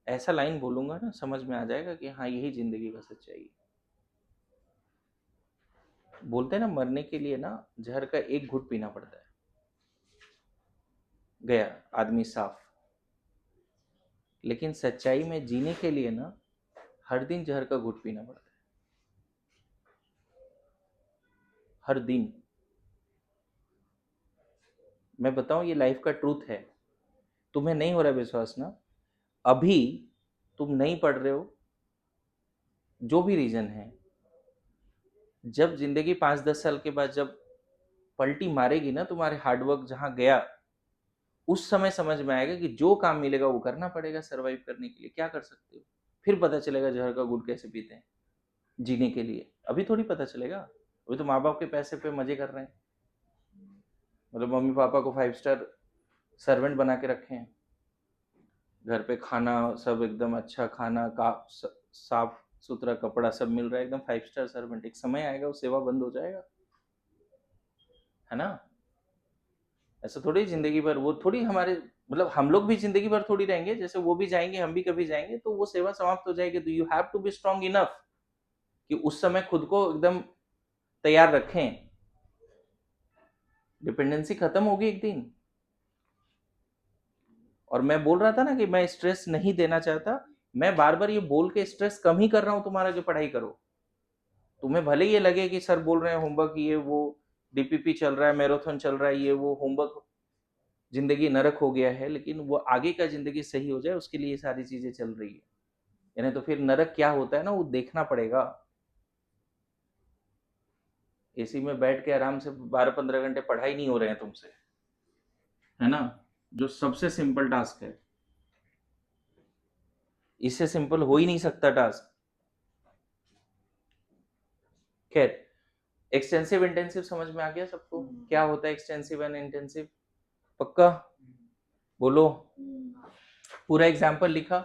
ऐसा लाइन बोलूंगा ना समझ में आ जाएगा कि हाँ यही जिंदगी का सच्चाई है। बोलते हैं ना, मरने के लिए ना जहर का एक घुट पीना पड़ता है, गया आदमी साफ। लेकिन सच्चाई में जीने के लिए ना हर दिन जहर का घुट पीना पड़ता है, हर दिन। मैं बताऊं ये लाइफ का ट्रूथ है, तुम्हें नहीं हो रहा विश्वास ना, अभी तुम नहीं पढ़ रहे हो, जो भी रीजन है, जब जिंदगी 5-10 साल के बाद जब पलटी मारेगी ना तुम्हारे हार्डवर्क जहां गया, उस समय समझ में आएगा कि जो काम मिलेगा वो करना पड़ेगा सरवाइव करने के लिए, क्या कर सकते हो। फिर पता चलेगा जहर का घूंट कैसे पीते हैं जीने के लिए, अभी थोड़ी पता चलेगा। अभी तो माँ बाप के पैसे पे मजे कर रहे हैं, मतलब मम्मी पापा को 5 स्टार सर्वेंट बना के रखे हैं, घर पे खाना सब एकदम अच्छा खाना का, साफ सुथरा कपड़ा सब मिल रहा है, एकदम 5 स्टार सर्वेंट। एक समय आएगा वो सेवा बंद हो जाएगा, है ना? ऐसा थोड़ी जिंदगी भर, वो थोड़ी हमारे, मतलब हम लोग भी जिंदगी भर थोड़ी रहेंगे, जैसे वो भी जाएंगे हम भी कभी जाएंगे, तो वो सेवा समाप्त हो जाएगी। तो you have to be strong enough कि उस समय खुद को एकदम तैयार रखें, डिपेंडेंसी खत्म होगी एक दिन। और मैं बोल रहा था ना कि मैं स्ट्रेस नहीं देना चाहता, मैं बार बार ये बोल के स्ट्रेस कम ही कर रहा हूं तुम्हारा कि पढ़ाई करो। तुम्हें भले ये लगे कि सर बोल रहे हैं होमवर्क ये वो, डीपीपी चल रहा है, मैराथन चल रहा है, ये वो, होमवर्क, जिंदगी नरक हो गया है, लेकिन वो आगे का जिंदगी सही हो जाए उसके लिए ये सारी चीजें चल रही है। यानी तो फिर नरक क्या होता है ना वो देखना पड़ेगा। एसी में बैठ के आराम से 12-15 घंटे पढ़ाई नहीं हो रहे हैं तुमसे, है ना? जो सबसे सिंपल टास्क है, इससे सिंपल हो ही नहीं सकता टास्क। खैर, एक्सटेंसिव इंटेंसिव समझ में आ गया सबको? क्या होता है एक्सटेंसिव एंड इंटेंसिव? पक्का बोलो। पूरा एग्जाम्पल लिखा।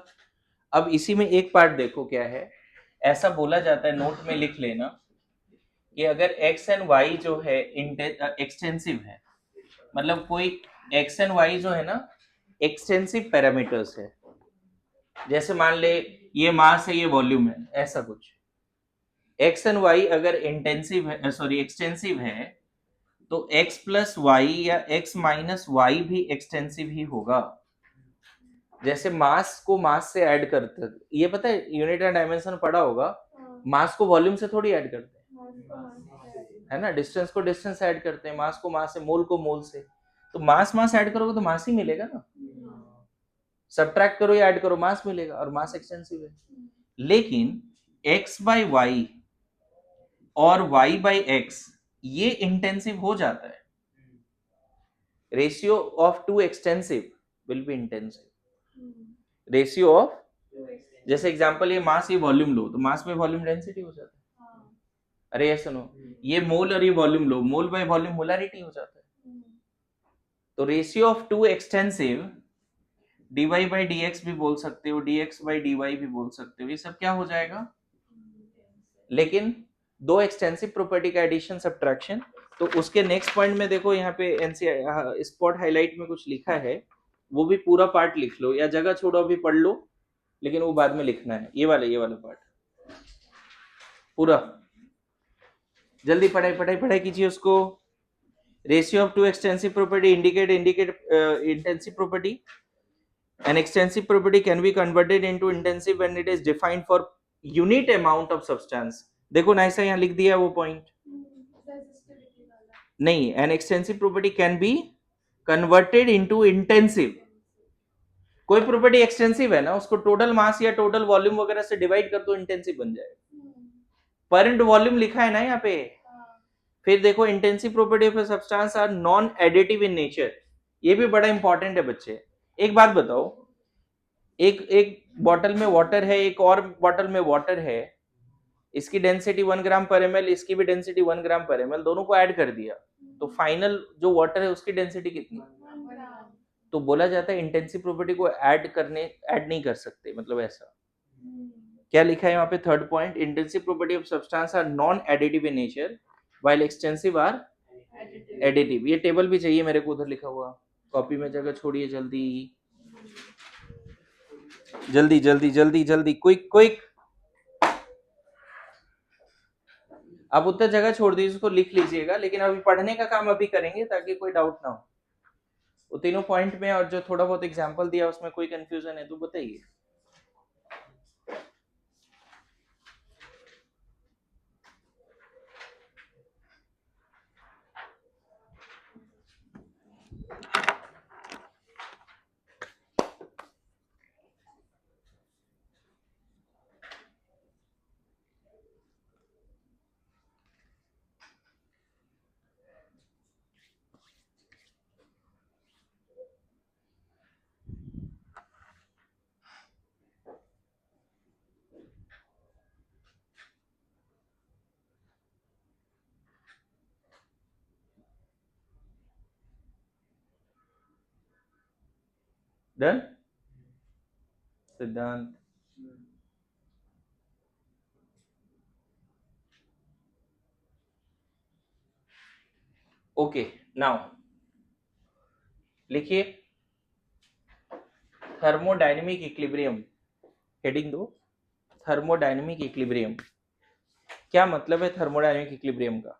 अब इसी में एक पार्ट देखो क्या है, ऐसा बोला जाता है, नोट में लिख लेना कि अगर x एंड y जो है एक्सटेंसिव है, मतलब कोई x एंड y जो है ना एक्सटेंसिव पैरामीटर्स है, जैसे मान ले ये मास है ये वॉल्यूम है, ऐसा कुछ x एंड y अगर इंटेंसिव है, सॉरी एक्सटेंसिव है, तो x प्लस वाई या x माइनस वाई भी एक्सटेंसिव ही होगा। जैसे मास को मास से ऐड करते, ये पता है यूनिट एंड डायमेंशन पढ़ा होगा, मास को वॉल्यूम से थोड़ी ऐड करते हैं, है ना, डिस्टेंस को डिस्टेंस ऐड करते हैं, मास को मास से, मोल को मोल से। तो मास मास ऐड करोगे तो मास ही मिलेगा ना, सब्ट्रैक्ट करो या ऐड करो मास मिलेगा, और मास एक्सटेंसिव है। लेकिन x बाई वाई और y बाई एक्स ये इंटेंसिव हो जाता है। Ratio of two extensive will be intensive. Ratio of, जैसे एग्जांपल ये मास ये वॉल्यूम लो, तो मास में वॉल्यूम डेंसिटी हो जाता है। अरे ये सुनो, ये मोल और ये वॉल्यूम लो, मोल बाय वॉल्यूम मोलारिटी हो जाता है। तो ratio of two extensive, dy by dx भी बोल सकते हो, dx बाई dy भी बोल सकते हो, ये सब क्या हो जाएगा। लेकिन दो एक्सटेंसिव प्रॉपर्टी का एडिशन सब्ट्रैक्शन, तो उसके नेक्स्ट पॉइंट में देखो यहाँ पे एनसी स्पॉट हाईलाइट में कुछ लिखा है, वो भी पूरा पार्ट लिख लो, या जगह छोड़ो अभी पढ़ लो, लेकिन वो बाद में लिखना है, ये वाला पार्ट पूरा। जल्दी पढ़ाई कीजिए उसको। Ratio of two extensive property indicate intensive property. An extensive property can be converted into intensive when it is defined for unit amount of substance. देखो ना ऐसा यहाँ लिख दिया वो पॉइंट नहीं, an extensive property can be converted into intensive। कोई property extensive है ना, उसको टोटल मास या टोटल वॉल्यूम वगैरह से डिवाइड कर दो, इंटेंसिव बन जाएगा। परंट वॉल्यूम लिखा है ना यहाँ पे। फिर देखो intensive property of substance are non additive in nature, ये भी बड़ा इंपॉर्टेंट है बच्चे। एक बात बताओ, एक बॉटल में वाटर है, एक और बॉटल में वाटर है, इसकी डेंसिटी 1 ग्राम पर एमएल, इसकी भी डेंसिटी 1 ग्राम पर एमएल, दोनों को ऐड कर दिया, तो फाइनल जो वाटर है उसकी डेंसिटी कितनी। तो बोला जाता है इंटेंसिव प्रॉपर्टी को ऐड नहीं कर सकते, मतलब ऐसा। क्या लिखा है यहाँ पे third point, intensive property of substance are non additive in nature while extensive are additive. ये टेबल भी चाहिए मेरे को, उधर लिखा हुआ, कॉपी में जगह छोड़िए, जल्दी जल्दी जल्दी जल्दी जल्दी, क्विक क्विक। आप उतना जगह छोड़ दीजिए, उसको लिख लीजिएगा, लेकिन अभी पढ़ने का काम अभी करेंगे ताकि कोई डाउट ना हो। वो तीनों पॉइंट में और जो थोड़ा बहुत एग्जांपल दिया उसमें कोई कंफ्यूजन है तो बताइए। डन सिद्धांत। ओके नाउ लिखिए थर्मोडायनेमिक इक्विलिब्रियम, हेडिंग दो थर्मोडायनेमिक इक्विलिब्रियम। क्या मतलब है थर्मोडायनेमिक इक्विलिब्रियम का।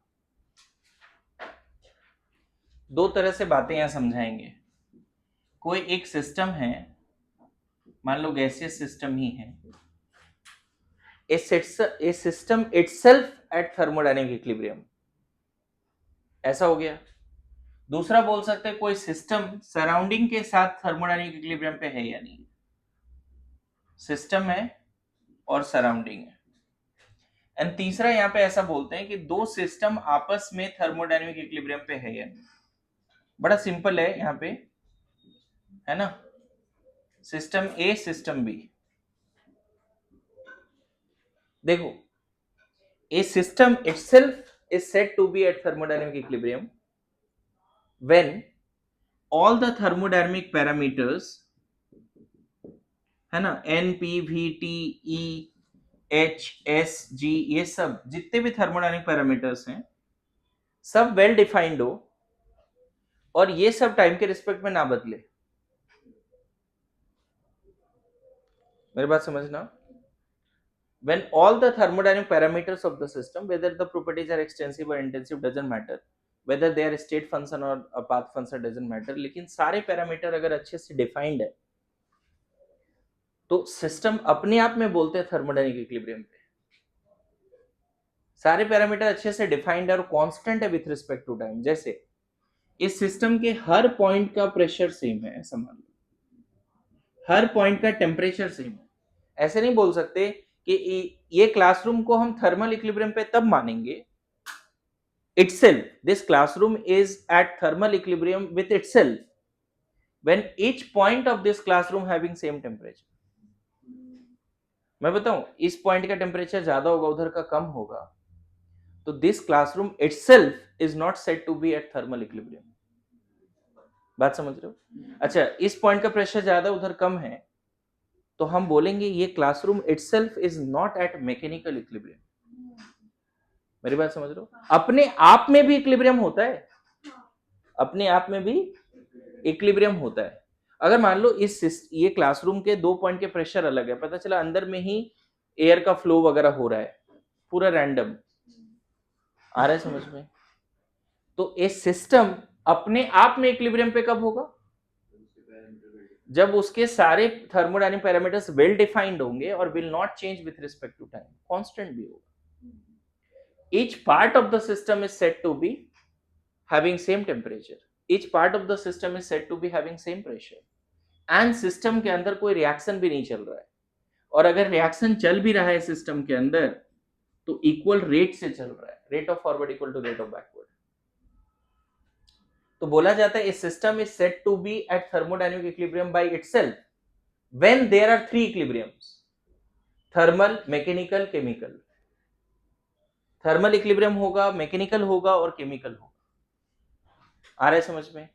दो तरह से बातें यहां समझाएंगे। कोई एक सिस्टम है, मान लो गैसियस सिस्टम ही है, a system itself at thermodynamic equilibrium, ऐसा हो गया। दूसरा बोल सकते हैं कोई सिस्टम सराउंडिंग के साथ थर्मोडायनेमिक इक्विलिब्रियम पे है या नहीं। सिस्टम है और सराउंडिंग है। एंड तीसरा यहाँ पे ऐसा बोलते हैं कि दो सिस्टम आपस में थर्मोडायनेमिक इक्विलिब्रियम पे है या नहीं। बड़ा सिंपल है यहाँ पे, है ना, सिस्टम ए सिस्टम बी। देखो a system itself is said to be at thermodynamic equilibrium when all the thermodynamic parameters, है ना, n p v t e h s g, ये सब जितने भी थर्मोडायनेमिक पैरामीटर्स हैं सब वेल डिफाइंड हो और ये सब टाइम के रिस्पेक्ट में ना बदले। मेरी बात समझना, when all the thermodynamic parameters of the system, whether the properties are extensive or intensive doesn't matter, whether they are state function or a path function doesn't matter, लेकिन सारे पैरामीटर अगर अच्छे से डिफाइंड है तो सिस्टम अपने आप में बोलते हैं थर्मोडायनेमिक इक्विलिब्रियम पे। सारे पैरामीटर अच्छे से डिफाइंड है और कांस्टेंट है विथ रिस्पेक्ट टू टाइम। जैसे इस सिस्टम के हर पॉइंट का प्रेशर सेम है, ऐसा मान लो, हर पॉइंट का टेम्परेचर सेम है। ऐसे नहीं बोल सकते कि ये क्लासरूम को हम थर्मल इक्विलिब्रियम पे तब मानेंगे, itself this classroom is at thermal equilibrium with itself when each point of this classroom having same temperature। मैं बताऊं, इस पॉइंट का टेम्परेचर ज्यादा होगा, उधर का कम होगा, तो this classroom itself is not said to be at thermal equilibrium। बात समझ रहे हो? अच्छा, इस पॉइंट का प्रेशर ज्यादा उधर कम है तो हम बोलेंगे ये classroom itself is not at mechanical equilibrium। मेरी बात समझ रहे हो? अपने आप में भी इक्विलिब्रियम होता है, अपने आप में भी इक्विलिब्रियम होता है। अगर मान लो ये क्लासरूम के 2 पॉइंट के प्रेशर अलग है, पता चला अंदर में ही एयर का फ्लो वगैरह हो रहा है, पूरा रैंडम आ रहा है समझ में, तो ये सिस्टम अपने आप में इक्विलिब्रियम पे कब होगा? जब उसके सारे थर्मोडायनेमिक पैरामीटर्स वेल डिफाइंड होंगे और will not change with respect to time, constant भी होगा। each part of the system is said to be having same temperature, each part of the system is said to be having same pressure, and system के अंदर कोई reaction भी नहीं चल रहा है, और अगर रिएक्शन चल भी रहा है सिस्टम के अंदर तो इक्वल रेट से चल रहा है, rate of forward equal to rate of backward. तो बोला जाता है system is said to be at thermodynamic equilibrium by itself when there are 3 equilibriums, thermal, mechanical, chemical. Thermal equilibrium होगा, मैकेनिकल होगा और केमिकल होगा। आ रहा है समझ में?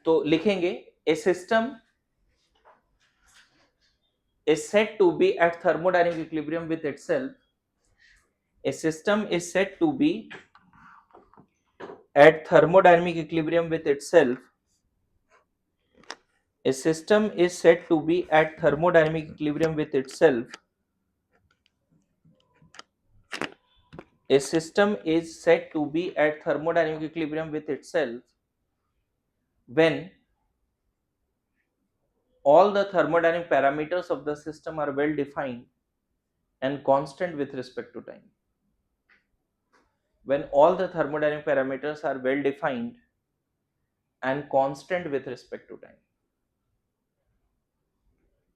तो लिखेंगे ए system is said to be at thermodynamic equilibrium with itself, a system is said to be at thermodynamic equilibrium with itself, a system is said to be at thermodynamic equilibrium with itself, a system is said to be at thermodynamic equilibrium with itself when all the thermodynamic parameters of the system are well defined and constant with respect to time, when all the thermodynamic parameters are well defined and constant with respect to time,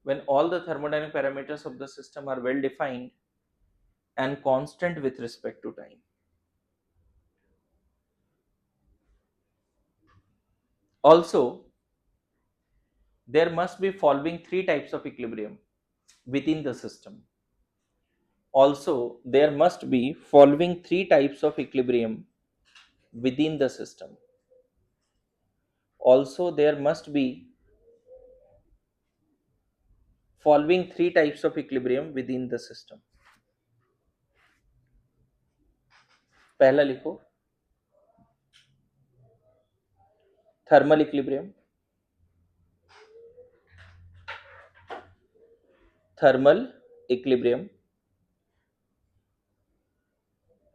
when all the thermodynamic parameters of the system are well defined and constant with respect to time. Also, there must be following 3 types of equilibrium within the system. Also, there must be following 3 types of equilibrium within the system. Also, there must be following 3 types of equilibrium within the system. पहला लिखो thermal equilibrium, thermal equilibrium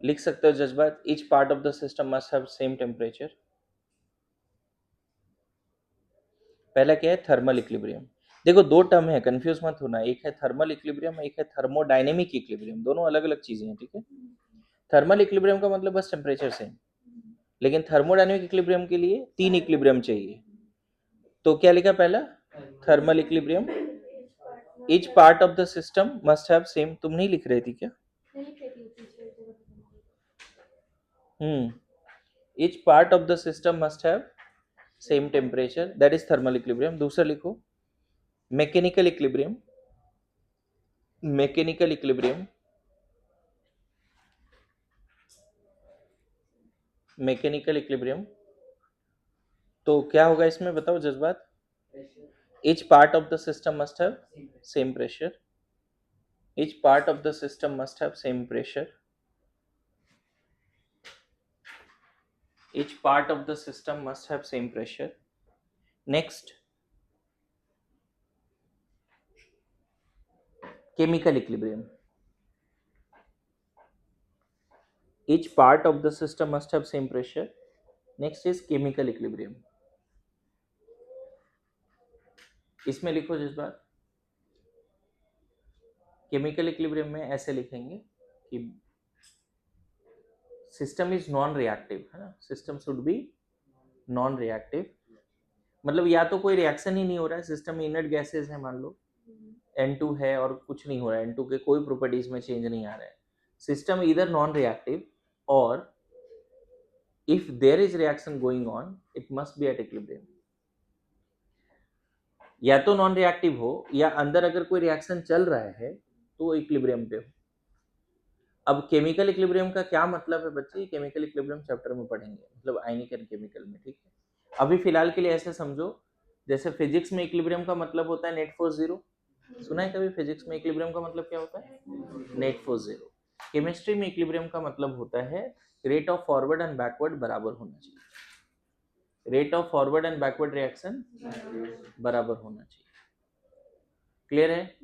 लिख सकते हो जज्बात, each part of the system must have same temperature. पहला क्या है? Thermal equilibrium. देखो 2 टर्म है, कंफ्यूज मत होना, एक है थर्मल इक्विलिब्रियम, एक है थर्मोडायनेमिक इक्विलिब्रियम, दोनों अलग अलग चीजें हैं, ठीक है? थर्मल इक्विलिब्रियम का मतलब बस टेम्परेचर सेम, लेकिन थर्मोडायनेमिक इक्विलिब्रियम के लिए 3 इक्विलिब्रियम चाहिए। तो क्या लिखा पहला? Thermal equilibrium, each part of the system must have same. तुम नहीं लिख रही थी क्या? Each part of the system must have same temperature, that is thermal equilibrium. दूसरा लिखो mechanical equilibrium, mechanical equilibrium, mechanical equilibrium. तो क्या होगा इसमें बताओ जज्बात? Each part of the system must have same pressure, each part of the system must have same pressure, each part of the system must have same pressure. Next, chemical equilibrium, each part of the system must have same pressure. Next is chemical equilibrium. इसमें लिखो जिस बार chemical equilibrium में ऐसे लिखेंगे कि system is non reactive, है ना, system should be non reactive, मतलब या तो कोई रिएक्शन ही नहीं हो रहा है, सिस्टम में इनर्ट गैसेस है, मान लो N2 है और कुछ नहीं हो रहा है, N2 के कोई प्रॉपर्टीज में चेंज नहीं आ रहा है, सिस्टम इधर नॉन रिएक्टिव और if there is reaction going on it must be at equilibrium, या तो नॉन रिएक्टिव हो या अंदर अगर कोई रिएक्शन चल रहा है तो इक्विलिब्रियम पे हो। अब केमिकल इक्विलिब्रियम का क्या मतलब है बच्चे, केमिकल इक्विलिब्रियम चैप्टर में पढ़ेंगे, मतलब आयनिक एंड केमिकल में, ठीक है। अभी फिलहाल के लिए ऐसे समझो जैसे फिजिक्स में इक्विलिब्रियम का मतलब होता है नेट फोर्स जीरो, सुना है कभी फिजिक्स में इक्विलिब्रियम का मतलब क्या होता है, नेट फोर्स जीरो। केमिस्ट्री में इक्विलिब्रियम का मतलब होता है rate of forward and backward बराबर होना चाहिए, rate of forward and backward reaction बराबर होना चाहिए। क्लियर है,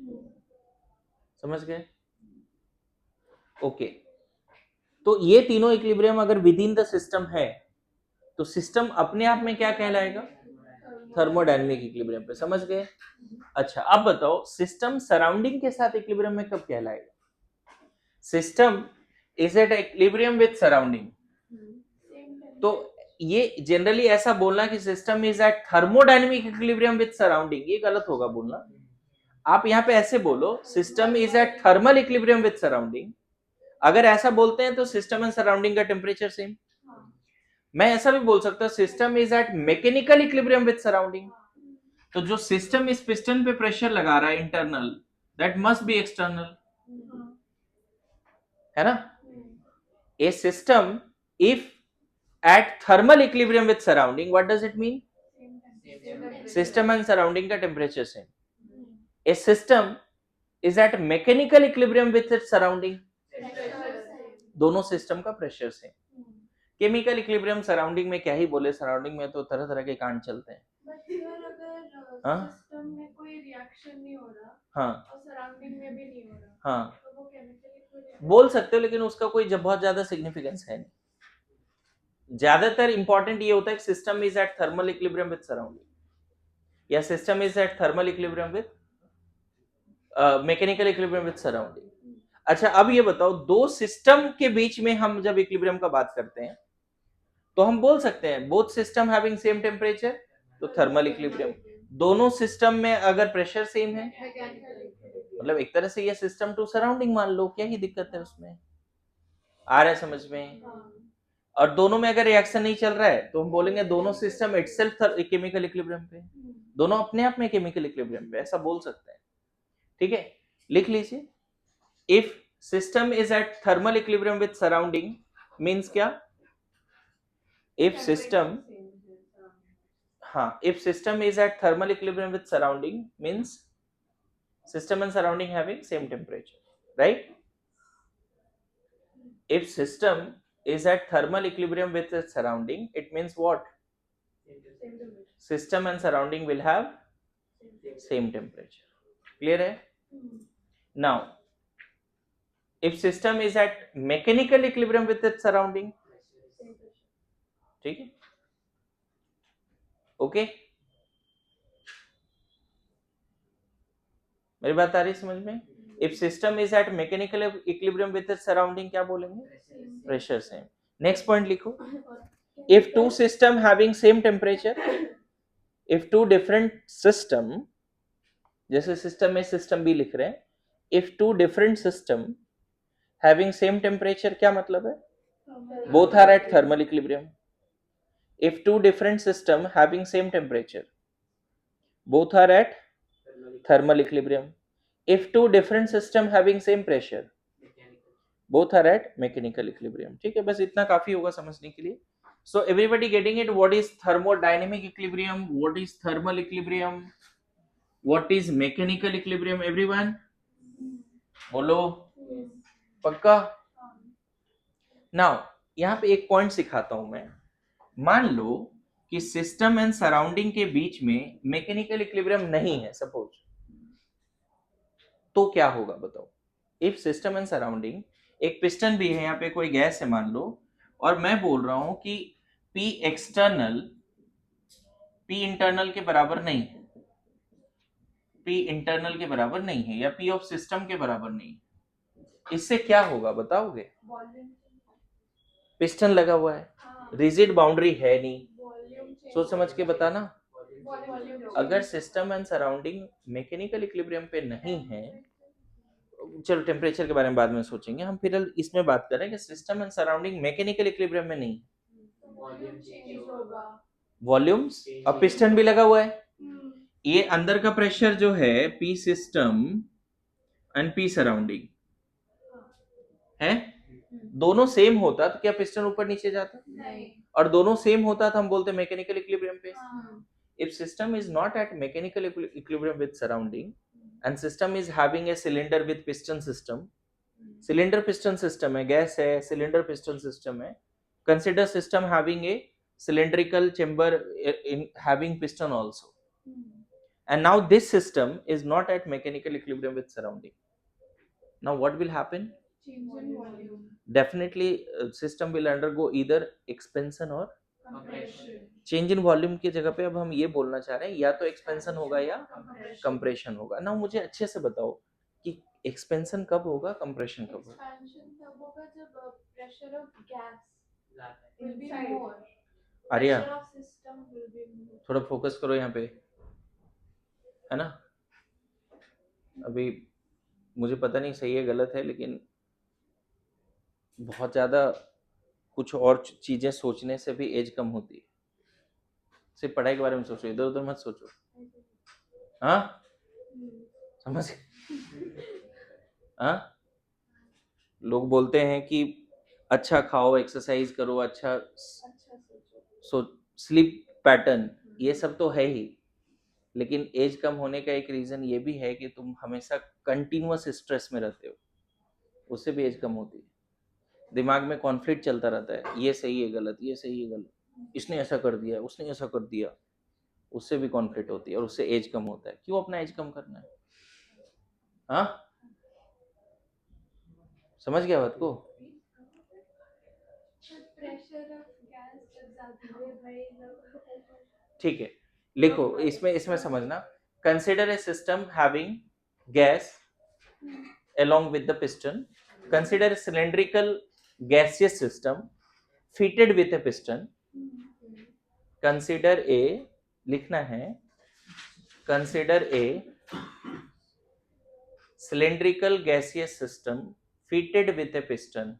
समझ गए, ओके। तो ये तीनों इक्विलिब्रियम अगर विद इन द सिस्टम है तो सिस्टम अपने आप में क्या कहलाएगा, थर्मोडायनेमिक इक्विलिब्रियम पे, समझ गए। अच्छा अब बताओ सिस्टम सराउंडिंग के साथ इक्विलिब्रियम में कब कहलाएगा, system is at equilibrium with surrounding, तो ये जनरली ऐसा बोलना कि system is at thermodynamic equilibrium with surrounding, ये गलत होगा बोलना। आप यहाँ पे ऐसे बोलो system is at thermal equilibrium with surrounding, अगर ऐसा बोलते हैं तो सिस्टम एंड सराउंडिंग का टेम्परेचर सेम। मैं ऐसा भी बोल सकता हूं system is at mechanical equilibrium with surrounding, तो जो सिस्टम इस पिस्टन पे प्रेशर लगा रहा है internal, that must be external, है ना। A system if at thermal equilibrium with surrounding, what does it mean, system and surrounding का temperature same. A system is at mechanical equilibrium with its surrounding, दोनों system का pressure same. Chemical equilibrium surrounding में क्या ही बोले, surrounding में तो तरह तरह के कांड चलते हैं। अगर सिस्टम में कोई रिएक्शन नहीं हो रहा, हाँ, और सराउंडिंग में भी नहीं हो रहा, हाँ, तो वो केमिकल इक्विलिब्रियम बोल सकते हो, लेकिन उसका कोई बहुत ज्यादा सिग्निफिकेंस है नहीं। ज्यादातर इंपॉर्टेंट ये होता है कि system is at thermal equilibrium with surrounding या system is at thermal equilibrium with mechanical equilibrium with surrounding. अच्छा अब ये बताओ दो सिस्टम के बीच में हम जब इक्विलिब्रियम का बात करते हैं तो हम बोल सकते हैं both system having same temperature, तो थर्मल इक्विलिब्रियम। दोनों सिस्टम में अगर प्रेशर सेम है, मतलब एक तरह से ये सिस्टम टू सराउंडिंग मान लो, क्या ही दिक्कत है उसमें, आ रहा है समझ में। और दोनों में अगर रिएक्शन नहीं चल रहा है तो हम बोलेंगे दोनों सिस्टम इटसेल्फ केमिकल इक्विलिब्रियम पे, दोनों अपने आप में केमिकल इक्विलिब्रियम पे, ऐसा बोल सकते हैं, ठीक है। लिख लीजिए if system is at thermal equilibrium with surrounding means क्या, इफ सिस्टम, हाँ, if system is at thermal equilibrium with surrounding means system and surrounding having same temperature, right. If system is at thermal equilibrium with its surrounding, it means what, system and surrounding will have same temperature. Clear hai? Now if system is at mechanical equilibrium with its surrounding, ठीक है, okay, मेरी बात आ रही है समझ में। If system is at mechanical equilibrium with its surrounding क्या बोलेंगे, प्रेशर सेम। नेक्स्ट पॉइंट लिखो, if two system having same temperature, if two different system, जैसे सिस्टम में सिस्टम बी लिख रहे हैं, if two different system having same temperature क्या मतलब है, both are at thermal equilibrium. If two different system having same temperature both are at thermal equilibrium. If two different system having same pressure both are at mechanical equilibrium, ठीक है, बस इतना काफी होगा समझने के लिए। So everybody getting it, what is thermodynamic equilibrium, what is thermal equilibrium, what is mechanical equilibrium, everyone बोलो पक्का। Now यहाँ पे एक पॉइंट सिखाता हूं मैं, मान लो कि सिस्टम एंड सराउंडिंग के बीच में मैकेनिकल इक्विलिब्रियम नहीं है सपोज, तो क्या होगा बताओ। इफ सिस्टम एंड सराउंडिंग एक पिस्टन भी है, यहाँ पे कोई गैस है मान लो, और मैं बोल रहा हूं कि P एक्सटर्नल P इंटरनल के बराबर नहीं है, P इंटरनल के बराबर नहीं है, या P ऑफ सिस्टम के बराबर नहीं है, इससे क्या होगा बताओगे? पिस्टन लगा हुआ है, रिजिड बाउंड्री है नहीं, सोच समझ के बताना। अगर system and surrounding mechanical equilibrium पे नहीं है, चलो टेम्परेचर के बारे में बाद में सोचेंगे, हम फिर इसमें बात करें कि system and surrounding mechanical equilibrium में नहीं, वॉल्यूम्स, अब पिस्टन भी लगा हुआ है, ये अंदर का प्रेशर जो है P system and P surrounding है, दोनों सेम होता तो क्या पिस्टन ऊपर नीचे जाता? नहीं। और दोनों सेम होता तो हम बोलते मैकेनिकल इक्विलिब्रियम पे। If system is not at mechanical equilibrium with surrounding and system is having a cylinder with piston system, cylinder piston system है, गैस है, cylinder piston system है, consider system having a cylindrical chamber in having piston also, and now this system is not at mechanical equilibrium with surrounding. Now what will happen? Change in volume. Definitely system will undergo either expansion or Compression. Change in volume की जगह पे अब हम ये बोलना चाह रहे हैं या तो एक्सपेंशन होगा या कंप्रेशन होगा ना। मुझे अच्छे से बताओ कि एक्सपेंशन कब होगा, कंप्रेशन कब होगा? Expansion तब होगा जब pressure of gas will be more. Arya Pressure of system will be more. थोड़ा फोकस करो यहाँ पे, है ना? अभी मुझे पता नहीं सही है गलत है, लेकिन बहुत ज्यादा कुछ और चीजें सोचने से भी एज कम होती है। सिर्फ पढ़ाई के बारे में सोचो, इधर उधर मत सोचो। हाँ समझ? हाँ, लोग बोलते हैं कि अच्छा खाओ, एक्सरसाइज करो, अच्छा स्लीप पैटर्न, ये सब तो है ही, लेकिन एज कम होने का एक रीजन ये भी है कि तुम हमेशा कंटिन्यूअस स्ट्रेस में रहते हो, उससे भी एज कम होती है। दिमाग में कॉन्फ्लिक्ट चलता रहता है, ये सही है गलत, ये सही है गलत, इसने ऐसा कर दिया, उसने ऐसा कर दिया, उससे भी कॉन्फ्लिक्ट होती है और उससे एज कम होता है। क्यों अपना एज कम करना है? हाँ समझ गया बात को? ठीक है, लिखो इसमें समझना। Consider a system having gas along with the piston. Consider a cylindrical gaseous system fitted with a piston. Consider a, लिखना है, consider a cylindrical gaseous system fitted with a piston.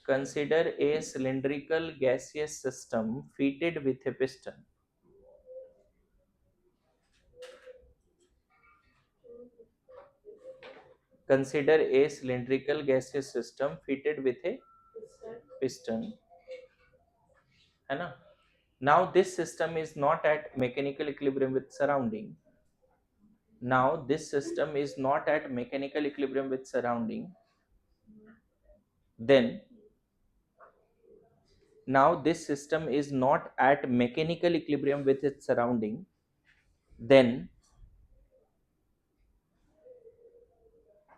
Consider a cylindrical gaseous system fitted with a piston. Consider a cylindrical gaseous system fitted with a piston, है ना? Now this system is not at mechanical equilibrium with surrounding. Now this system is not at mechanical equilibrium with surrounding. Then now this system is not at mechanical equilibrium with its surrounding. Then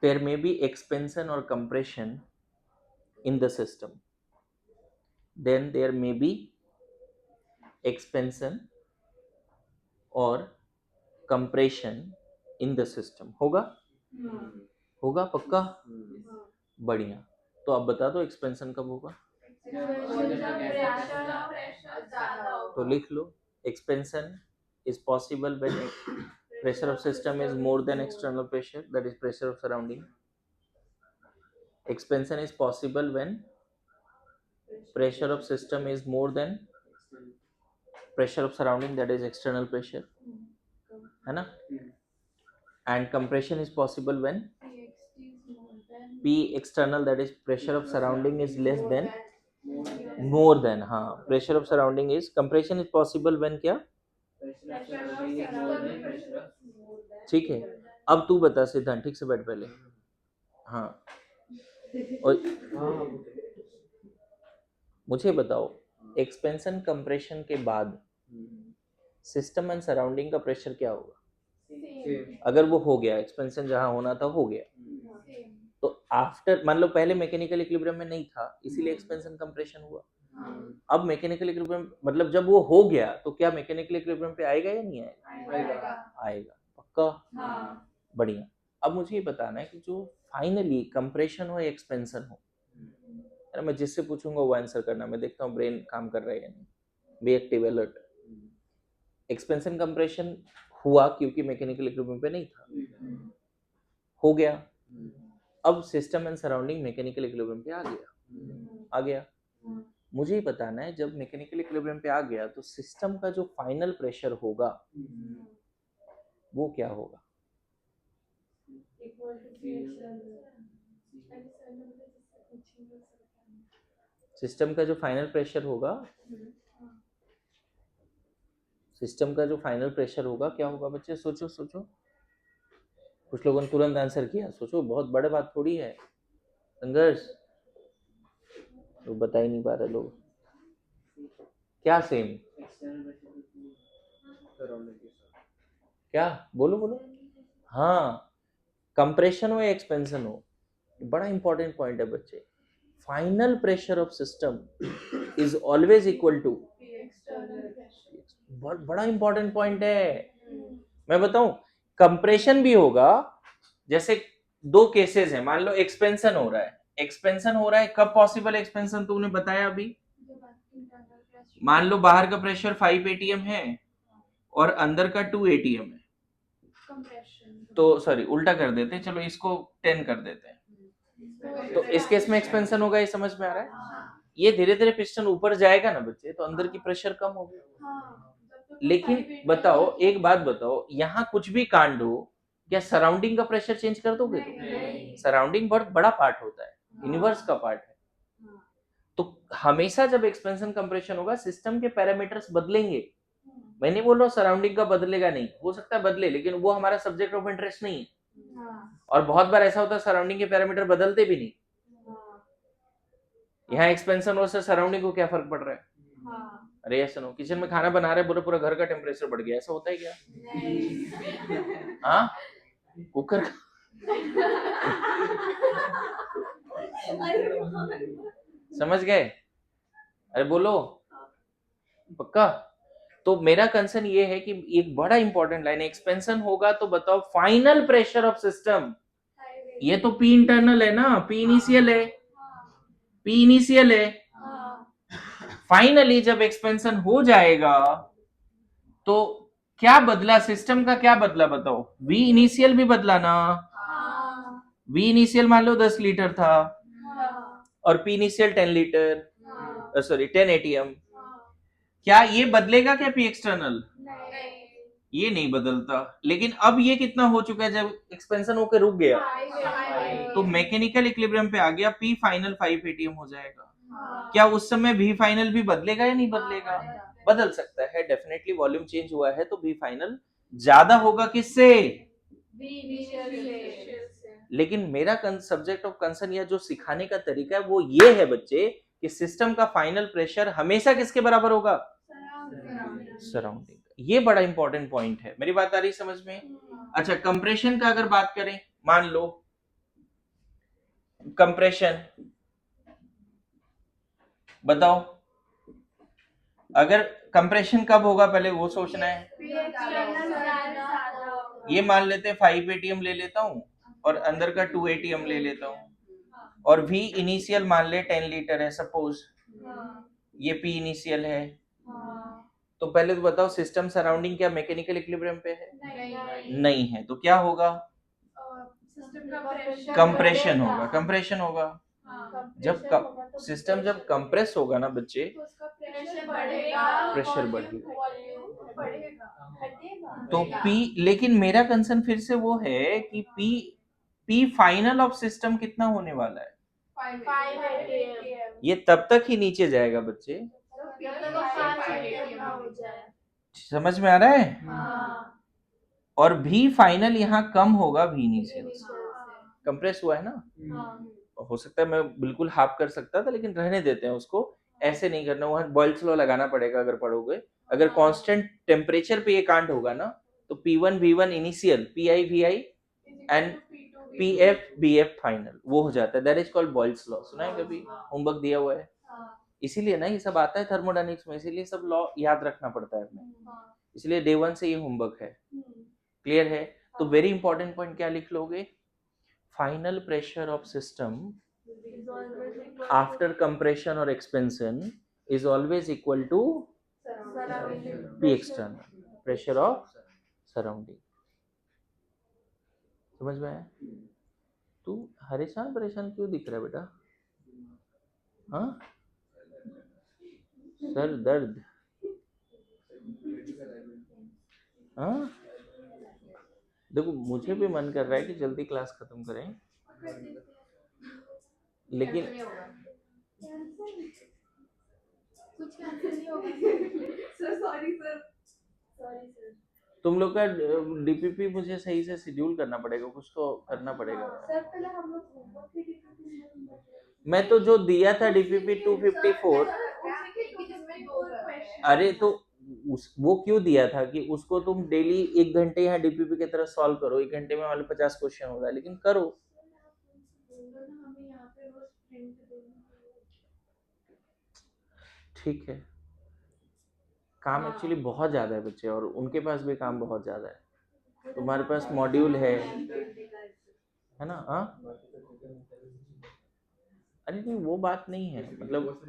there may be expansion or compression in the system. Then there may be expansion or compression in the system. होगा? होगा पक्का? बढ़िया। तो आप बता दो expansion कब होगा? तो लिख लो, expansion is possible when pressure of system is more than external pressure, that is pressure of surrounding. Expansion is possible when pressure of system is more than pressure of surrounding, that is external pressure, है ना? And compression is possible when P external, that is pressure of surrounding, is less than more than, हाँ, pressure of surrounding is, compression is possible when क्या? ठीक है, अब तू बता सिद्धांत, ठीक से बैठ पहले। हाँ, और मुझे बताओ एक्सपेंशन कंप्रेशन के बाद सिस्टम एंड सराउंडिंग का प्रेशर क्या होगा? अगर वो हो गया, एक्सपेंशन जहां होना था हो गया, तो आफ्टर मान लो पहले मैकेनिकल इक्विलिब्रियम में नहीं था, इसीलिए एक्सपेंशन कंप्रेशन हुआ। अब मैकेनिकल इक्विलिब्रियम मतलब जब वो हो गया तो क्या मैकेनिकल इक्विलिब्रियम पे आएगा या नहीं आएगा? आएगा पक्का। बढ़िया। अब मुझे ये बताना है कि जो फाइनली कंप्रेशन हो या एक्सपेंशन हो, है ना, मैं जिससे पूछूंगा वो आंसर करना, मैं देखता हूँ ब्रेन काम कर रहा है या नहीं, be active alert. Expansion compression हुआ क्योंकि मैकेनिकल इक्विलिब्रियम पे नहीं था, हो गया। अब system and surrounding mechanical equilibrium पे आ गया। मुझे ही बताना है जब मैकेनिकल इक्विलिब्रियम पे आ गया तो सिस्टम का जो फाइनल प्रेशर होगा वो क्या होगा? सिस्टम का जो फाइनल प्रेशर होगा, सिस्टम का जो फाइनल प्रेशर होगा क्या होगा बच्चे? सोचो सोचो। कुछ लोगों ने तुरंत आंसर किया, सोचो, बहुत बड़ी बात थोड़ी है। संघर्ष, वो बता ही नहीं पा रहे लोग। क्या सेम? क्या बोलो बोलो। हाँ, कंप्रेशन हो या एक्सपेंशन हो, बड़ा इंपॉर्टेंट पॉइंट है बच्चे। Final pressure of system is always equal to, बड़ा इंपॉर्टेंट पॉइंट है। मैं बताऊं, कंप्रेशन भी होगा, जैसे दो केसेस है, मान लो एक्सपेंशन हो रहा है, एक्सपेंशन हो रहा है कब पॉसिबल एक्सपेंशन तुमने बताया अभी? मान लो बाहर का प्रेशर 5 एटीएम है और अंदर का 2 एटीएम है, तो सॉरी उल्टा कर देते हैं, चलो इसको 10 कर देते हैं। तो इस केस में एक्सपेंशन होगा, ये समझ में आ रहा है? ये धीरे धीरे पिस्टन ऊपर जाएगा ना बच्चे, तो अंदर की प्रेशर कम होगी। लेकिन बताओ, एक बात बताओ, यहाँ कुछ भी कांड हो, क्या सराउंडिंग का प्रेशर चेंज कर दोगे? तो सराउंडिंग बहुत बड़ा पार्ट होता है, यूनिवर्स का पार्ट है। तो हमेशा जब एक्सपेंशन कंप्रेशन होगा सिस्टम के पैरामीटर्स बदलेंगे। मैं नहीं बोल रहा हूँ सराउंडिंग का बदलेगा नहीं, हो सकता है बदले, लेकिन वो हमारा सब्जेक्ट ऑफ इंटरेस्ट नहीं है। और बहुत बार ऐसा होता है सराउंडिंग के पैरामीटर बदलते भी नहीं। यहाँ एक्सपेंशन हो से सराउंडिंग को क्या फर्क पड़ रहा है? अरे ऐसा सुनो, किचन में खाना बना रहे हैं, पूरा घर का टेम्परेचर बढ़ गया, ऐसा होता है क्या? हाँ, कुकर समझ गए? अरे बोलो पक्का। तो मेरा कंसर्न ये है कि एक बड़ा इंपॉर्टेंट लाइन, एक्सपेंशन होगा तो बताओ फाइनल प्रेशर ऑफ सिस्टम, ये तो पी इंटरनल है ना, पी इनिशियल है, पी इनिशियल है। फाइनली जब एक्सपेंशन हो जाएगा तो क्या बदला, सिस्टम का क्या बदला बताओ? वी इनिशियल भी बदला ना। वी इनिशियल मान लो 10 लीटर था और P initial 10 litre, sorry 10 ATM. क्या ये बदलेगा क्या पी एक्सटर्नल? ये नहीं बदलता। लेकिन अब ये कितना हो चुका है, जब एक्सपेंशन होकर रुक गया तो मैकेनिकल इक्विलिब्रियम पे आ गया, पी फाइनल 5 एटीएम हो जाएगा। क्या उस समय भी फाइनल भी बदलेगा या नहीं बदलेगा? बदल सकता है, डेफिनेटली वॉल्यूम चेंज हुआ है तो भी फाइनल ज्यादा होगा किससे? लेकिन मेरा सब्जेक्ट ऑफ कंसर्न या जो सिखाने का तरीका है वो ये है बच्चे कि सिस्टम का फाइनल प्रेशर हमेशा किसके बराबर होगा? सराउंडिंग। ये बड़ा इंपॉर्टेंट पॉइंट है, मेरी बात आ रही समझ में? अच्छा, कंप्रेशन का अगर बात करें, मान लो कंप्रेशन, बताओ अगर कंप्रेशन कब होगा पहले वो सोचना है। ये मान लेते हैं 5 एटीएम ले लेता हूं और अंदर का 2 एटीएम ले लेता हूं और V इनिशियल मान ले 10 लीटर है सपोज, ये P इनिशियल है। तो पहले तो बताओ सिस्टम सराउंडिंग क्या मैकेनिकल इक्विलिब्रियम पे है? नहीं है, तो क्या होगा? कंप्रेशन होगा, कंप्रेशन होगा। जब सिस्टम जब कंप्रेस होगा ना बच्चे, प्रेशर बढ़ेगा तो P, लेकिन मेरा कंसर्न फिर से वो है कि P फाइनल ऑफ सिस्टम कितना होने वाला है? 5 ये तब तक ही नीचे जाएगा बच्चे, समझ में आ रहा है? और भी फाइनल यहाँ कम होगा भी इनिशियल से, कंप्रेस हुआ है ना। हो सकता है मैं बिल्कुल हाफ कर सकता था, लेकिन रहने देते हैं उसको, ऐसे नहीं करना, वहां बॉयल्स लॉ लगाना पड़ेगा अगर पढ़ोगे। अगर कांस्टेंट टेम्परेचर पे ये कांड होगा ना तो P1 V1 initial, PI VI and PF BF final वो हो जाता है, that is called Boyle's law. सुना है कभी? होमवर्क दिया हुआ है, इसीलिए ना ये सब आता है थर्मोडायनेमिक्स में, इसीलिए सब लॉ याद रखना पड़ता है अपने, इसलिए डे 1 से ये होमवर्क है। क्लियर है? तो वेरी इंपॉर्टेंट पॉइंट क्या लिख लोगे? Final pressure of system after compression और expansion is always equal to P external, pressure of surrounding. समझ में आया? तू हरेशान परेशान क्यों दिख रहा है बेटा? हाँ, सर दर्द? हाँ, देखो मुझे भी मन कर रहा है कि जल्दी क्लास खत्म करें, लेकिन कुछ कैंसिल नहीं होगा sir. Sorry sir, sorry sir. तुम लोग का डीपीपी मुझे सही से शेड्यूल करना पड़ेगा, कुछ तो करना पड़ेगा। सर पहले हम लोग होमवर्क की डीपीपी, मैं तो जो दिया था डीपीपी 254, अरे तो वो क्यों दिया था कि उसको तुम डेली 1 घंटे यहाँ डीपीपी की तरह सॉल्व करो, 1 घंटे में वाले 50 क्वेश्चन होगा, लेकिन करो। ठीक है, काम एक्चुअली बहुत ज्यादा है बच्चे, और उनके पास भी काम बहुत ज्यादा है। तुम्हारे पास मॉड्यूल है ना? हाँ, अरे नहीं वो बात नहीं है, मतलब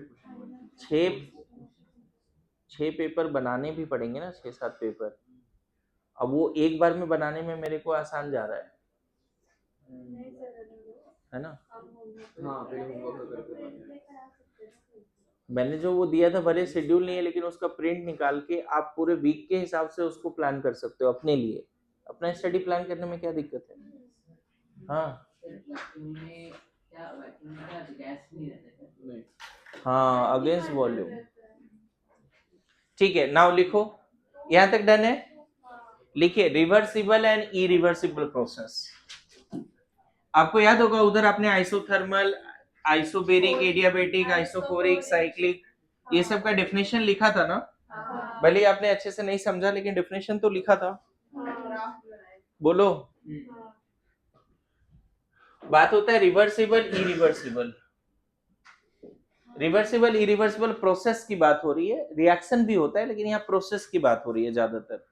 6 पेपर बनाने भी पड़ेंगे ना, 6-7 पेपर। अब वो एक बार में बनाने में मेरे को आसान जा रहा है ना? मैंने जो वो दिया था भले शेड्यूल नहीं है, लेकिन उसका प्रिंट निकाल के आप पूरे वीक के हिसाब से उसको प्लान कर सकते हो अपने लिए। अपना स्टडी प्लान करने में क्या दिक्कत है? हाँ हाँ, अगेंस्ट वॉल्यूम। ठीक है, नाउ लिखो, यहां तक डन है? लिखिए, रिवर्सिबल एंड इरिवर्सिबल प्रोसेस। आपको याद होगा उधर आपने आइसोथर्मल, आइसोबेरिक, एडियाबेटिक, आइसोफोरिक, साइक्लिक, ये सब का डेफिनेशन लिखा था ना? भले आपने अच्छे से नहीं समझा, लेकिन डेफिनेशन तो लिखा था। बोलो। बात होता है reversible irreversible. Reversible irreversible process की बात हो रही है, रिएक्शन भी होता है, लेकिन यहाँ प्रोसेस की बात हो रही है ज्यादातर।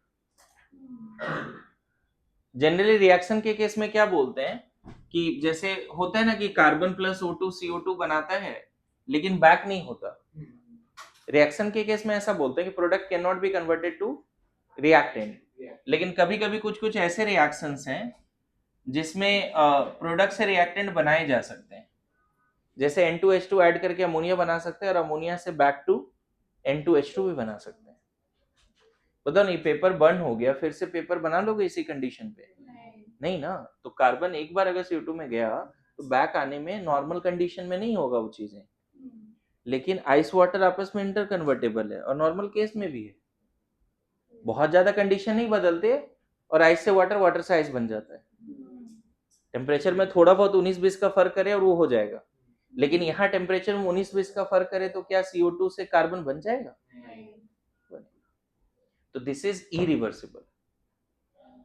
जनरली रिएक्शन के केस में क्या बोलते हैं कि जैसे होता है ना कि कार्बन प्लस O2 CO2 बनाता है, लेकिन बैक नहीं होता। रिएक्शन के केस में ऐसा बोलते हैं कि product can not be converted to reactant. लेकिन कभी कभी कुछ कुछ ऐसे रिएक्शंस हैं जिसमें प्रोडक्ट से रिएक्टेंट बनाए जा सकते हैं, जैसे N2H2 ऐड करके अमोनिया बना सकते हैं, और अमोनिया से बैक टू N2H2 भी बना सकते हैं। पता नहीं पेपर बर्न हो गया, फिर से पेपर बना लोगे इसी कंडीशन पे? नहीं ना। तो कार्बन एक बार अगर CO2 में गया तो बैक आने में नॉर्मल कंडीशन में नहीं होगा वो चीजें, लेकिन आइस वाटर आपस में इंटर कन्वर्टेबल है, और नॉर्मल केस में भी है। बहुत ज्यादा कंडीशन नहीं बदलते, और आइस से वाटर, वाटर से आइस बन जाता है। टेम्परेचर में थोड़ा बहुत 19-20 का फर्क करे और वो हो जाएगा, लेकिन यहाँ टेम्परेचर में 19-20 का फर्क करे तो क्या CO2 से कार्बन बन जाएगा? तो this is irreversible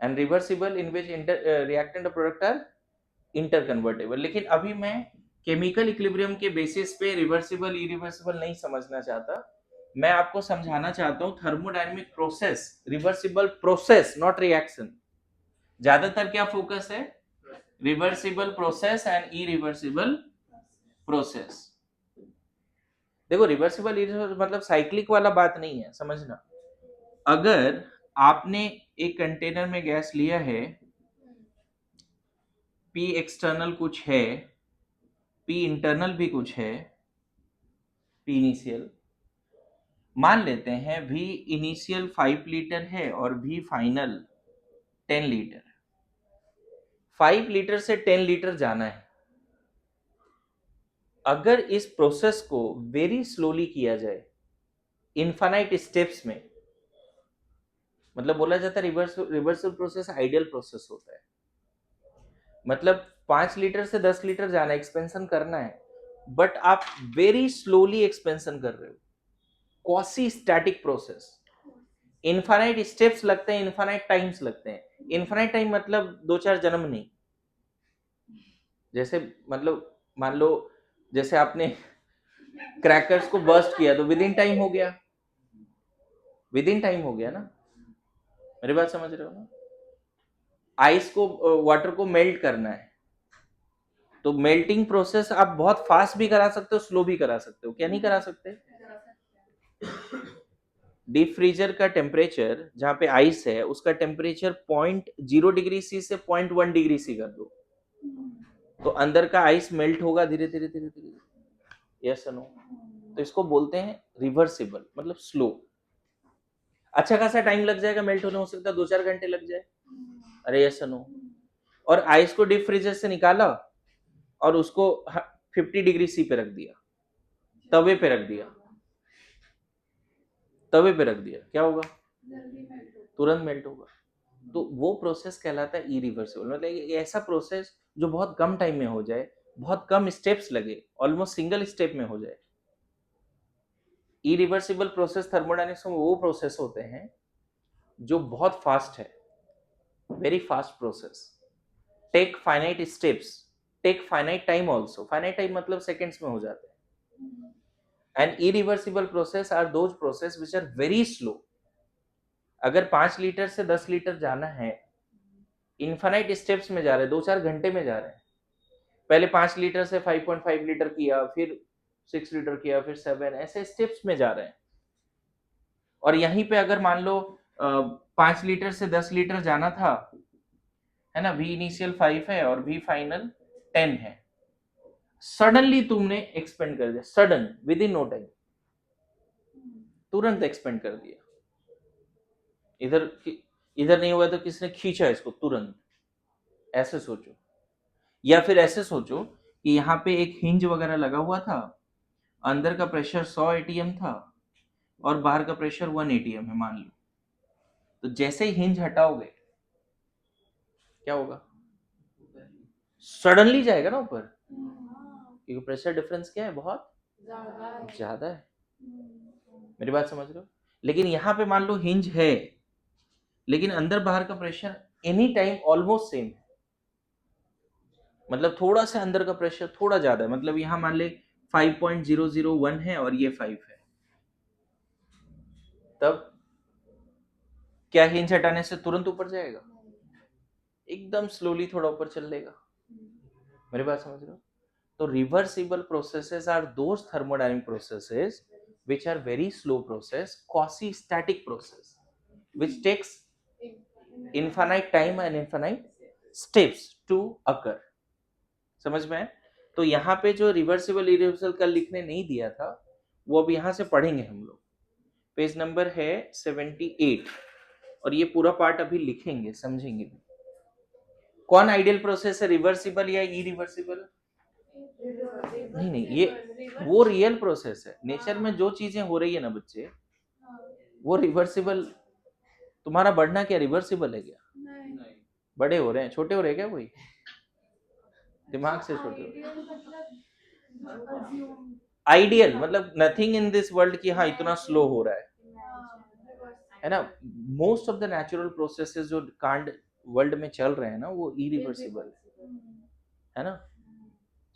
and reversible, in which reactant और प्रोडक्ट आर इंटरकन्वर्टेबल। लेकिन अभी मैं केमिकल इक्विलिब्रियम के बेसिस पे रिवर्सिबल इरिवर्सिबल नहीं समझना चाहता, मैं आपको समझाना चाहता हूँ thermodynamic process, reversible process not reaction. ज्यादातर क्या फोकस है? Reversible process and irreversible process. देखो रिवर्सिबल इरिवर्सिबल मतलब साइक्लिक वाला बात नहीं है, समझना। अगर आपने एक कंटेनर में गैस लिया है, P एक्सटर्नल कुछ है, P इंटरनल भी कुछ है, P इनिशियल मान लेते हैं, V इनिशियल 5 लीटर है और V फाइनल 10 लीटर। 5 लीटर से 10 लीटर जाना है। अगर इस प्रोसेस को वेरी स्लोली किया जाए, इनफाइनाइट स्टेप्स में, मतलब बोला जाता है रिवर्सल प्रोसेस आइडियल प्रोसेस होता है, मतलब 5 लीटर से 10 लीटर जाना, एक्सपेंशन करना है, बट आप वेरी स्लोली एक्सपेंशन कर रहे हो, quasi static process. Infinite steps लगते हैं, इनफाइनाइट टाइम्स लगते हैं। इनफाइनाइट टाइम मतलब 2-4 जन्म नहीं, जैसे मतलब मान लो जैसे आपने क्रैकर्स को बर्स्ट किया तो विद इन टाइम हो गया, विद इन टाइम हो गया ना, मेरी बात समझ रहे हो ना। आइस को वाटर को मेल्ट करना है तो मेल्टिंग प्रोसेस आप बहुत फास्ट भी करा सकते हो, स्लो भी करा सकते हो, क्या नहीं करा सकते। डीप फ्रीजर का टेम्परेचर जहां पे आइस है उसका टेम्परेचर 0.0 डिग्री सी से 0.1 डिग्री सी कर दो तो अंदर का आइस मेल्ट होगा धीरे धीरे धीरे धीरे, यस नो। तो इसको बोलते हैं रिवर्सिबल, मतलब स्लो। अच्छा खासा टाइम लग जाएगा मेल्ट होने, हो सकता है 2-4 घंटे लग जाए, अरे यस नो। और आइस को डीप फ्रीजर से निकाला और उसको 50 डिग्री सी पे रख दिया, तवे पे रख दिया, तवे पे रख दिया, क्या होगा, तुरंत मेल्ट होगा। तो वो प्रोसेस कहलाता है इरिवर्सिबल, मतलब ये ऐसा प्रोसेस जो बहुत कम टाइम में हो जाए, बहुत कम स्टेप्स लगे, ऑलमोस्ट सिंगल स्टेप में हो जाए। इरिवर्सिबल प्रोसेस थर्मोडायनेमिक्स में वो प्रोसेस होते हैं जो बहुत फास्ट है, very fast process, take finite steps, take finite time also, finite time मतलब सेकेंड्स में हो जाते हैं। And irreversible process are those process which are very slow. अगर 5 लीटर से 10 लीटर जाना है, इन्फानाइट स्टेप्स में जा रहे हैं, 2-4 घंटे में जा रहे हैं। पहले 5 लीटर से 5.5 लीटर किया, फिर 6 लीटर किया, फिर 7, ऐसे स्टेप्स में जा रहे हैं। और यहीं पे अगर मान लो 5 लीटर से 10 लीटर जाना था, है ना, वी इनिशियल 5 है और वी फाइनल 10 है, सडनली तुमने एक्सपेंड कर दिया, sudden within no time, तुरंत एक्सपेंड कर दिया। इधर इधर नहीं हुआ तो किसने खींचा इसको तुरंत, ऐसे सोचो। या फिर ऐसे सोचो कि यहाँ पे एक हिंज वगैरह लगा हुआ था, अंदर का प्रेशर 100 एटीएम था और बाहर का प्रेशर 1 एटीएम है मान लो, तो जैसे ही हिंज हटाओगे क्या होगा, सडनली जाएगा ना ऊपर, क्योंकि प्रेशर डिफरेंस क्या है, बहुत ज्यादा है। मेरी बात समझ रहे हो। लेकिन यहाँ पे मान लो हिंज है लेकिन अंदर बाहर का pressure any time almost same है, मतलब थोड़ा सा अंदर का प्रेशर थोड़ा ज्यादा है, मतलब यहाँ मान ले 5.001 है और ये 5 है, तब क्या हिंज हटाने से तुरंत ऊपर जाएगा, एकदम स्लोली थोड़ा ऊपर चल लेगा। मेरी बात समझ रहे हो। तो reversible processes are those thermodynamic processes which are very slow process, quasi static process which takes infinite time and infinite steps to occur। समझ में है। तो यहाँ पे जो रिवर्सिबल इरिवर्सिबल कल लिखने नहीं दिया था वो अब यहाँ से पढ़ेंगे हम लोग। पेज नंबर है 78 और ये पूरा पार्ट अभी लिखेंगे, समझेंगे भी। कौन आइडियल प्रोसेस है, रिवर्सिबल या इरिवर्सिबल। नहीं नहीं, ये वो रियल प्रोसेस है, नेचर में जो चीजें हो रही है ना बच्चे, वो रिवर्सिबल। तुम्हारा बढ़ना क्या रिवर्सिबल है क्या, नहीं। बड़े हो रहे हैं, छोटे हो रहे हैं क्या, कोई दिमाग से छोटे हो रहे। आइडियल मतलब नथिंग इन दिस वर्ल्ड की हाँ इतना स्लो हो रहा है ना। Most of the natural processes जो कांड वर्ल्ड में चल रहे हैं ना वो इरिवर्सिबल है ना।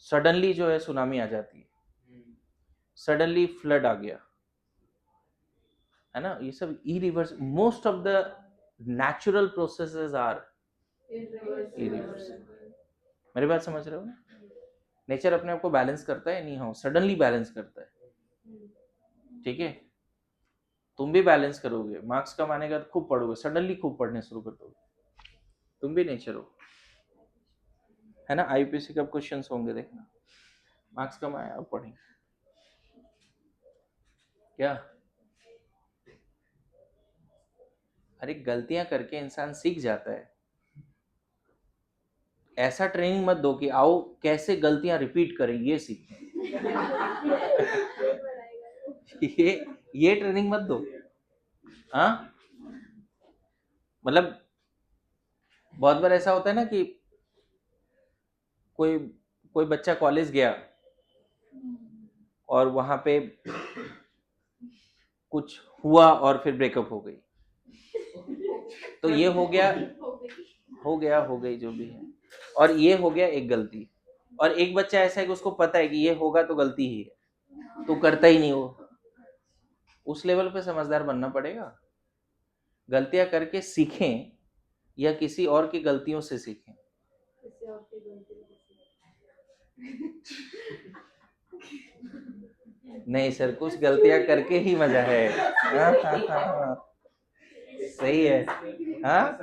सडनली जो है सुनामी आ जाती है, सडनली फ्लड आ गया, है ना, ये सब irreverse. Most of the natural processes are irreversible. मेरी बात समझ रहे हो ना। नेचर अपने आप को बैलेंस करता है नहीं, हाँ सडनली बैलेंस करता है, ठीक है। तुम भी बैलेंस करोगे, मार्क्स कम आने का तो खूब पढ़ोगे, सडनली खूब पढ़ने शुरू कर दोगे, तुम भी नेचर हो, है ना। आईपीसी का क्वेश्चंस होंगे देखना, मार्क्स कम आया अब पढ़ेंगे क्या। अरे गलतियां करके इंसान सीख जाता है, ऐसा ट्रेनिंग मत दो कि आओ कैसे गलतियां रिपीट करें ये सीखें। ये ट्रेनिंग मत दो, हाँ। मतलब बहुत बार ऐसा होता है ना कि कोई कोई बच्चा कॉलेज गया और वहां पे कुछ हुआ और फिर ब्रेकअप हो गई, तो ये हो गया हो गई जो भी है, और ये हो गया एक गलती, और एक बच्चा ऐसा है कि उसको पता है कि ये होगा तो गलती ही है, तो करता ही नहीं वो। उस लेवल पे समझदार बनना पड़ेगा। गलतियां करके सीखें या किसी और की गलतियों से सीखें। नहीं सर, कुछ गलतियां करके ही मजा है। हाँ। सही है। हाँ,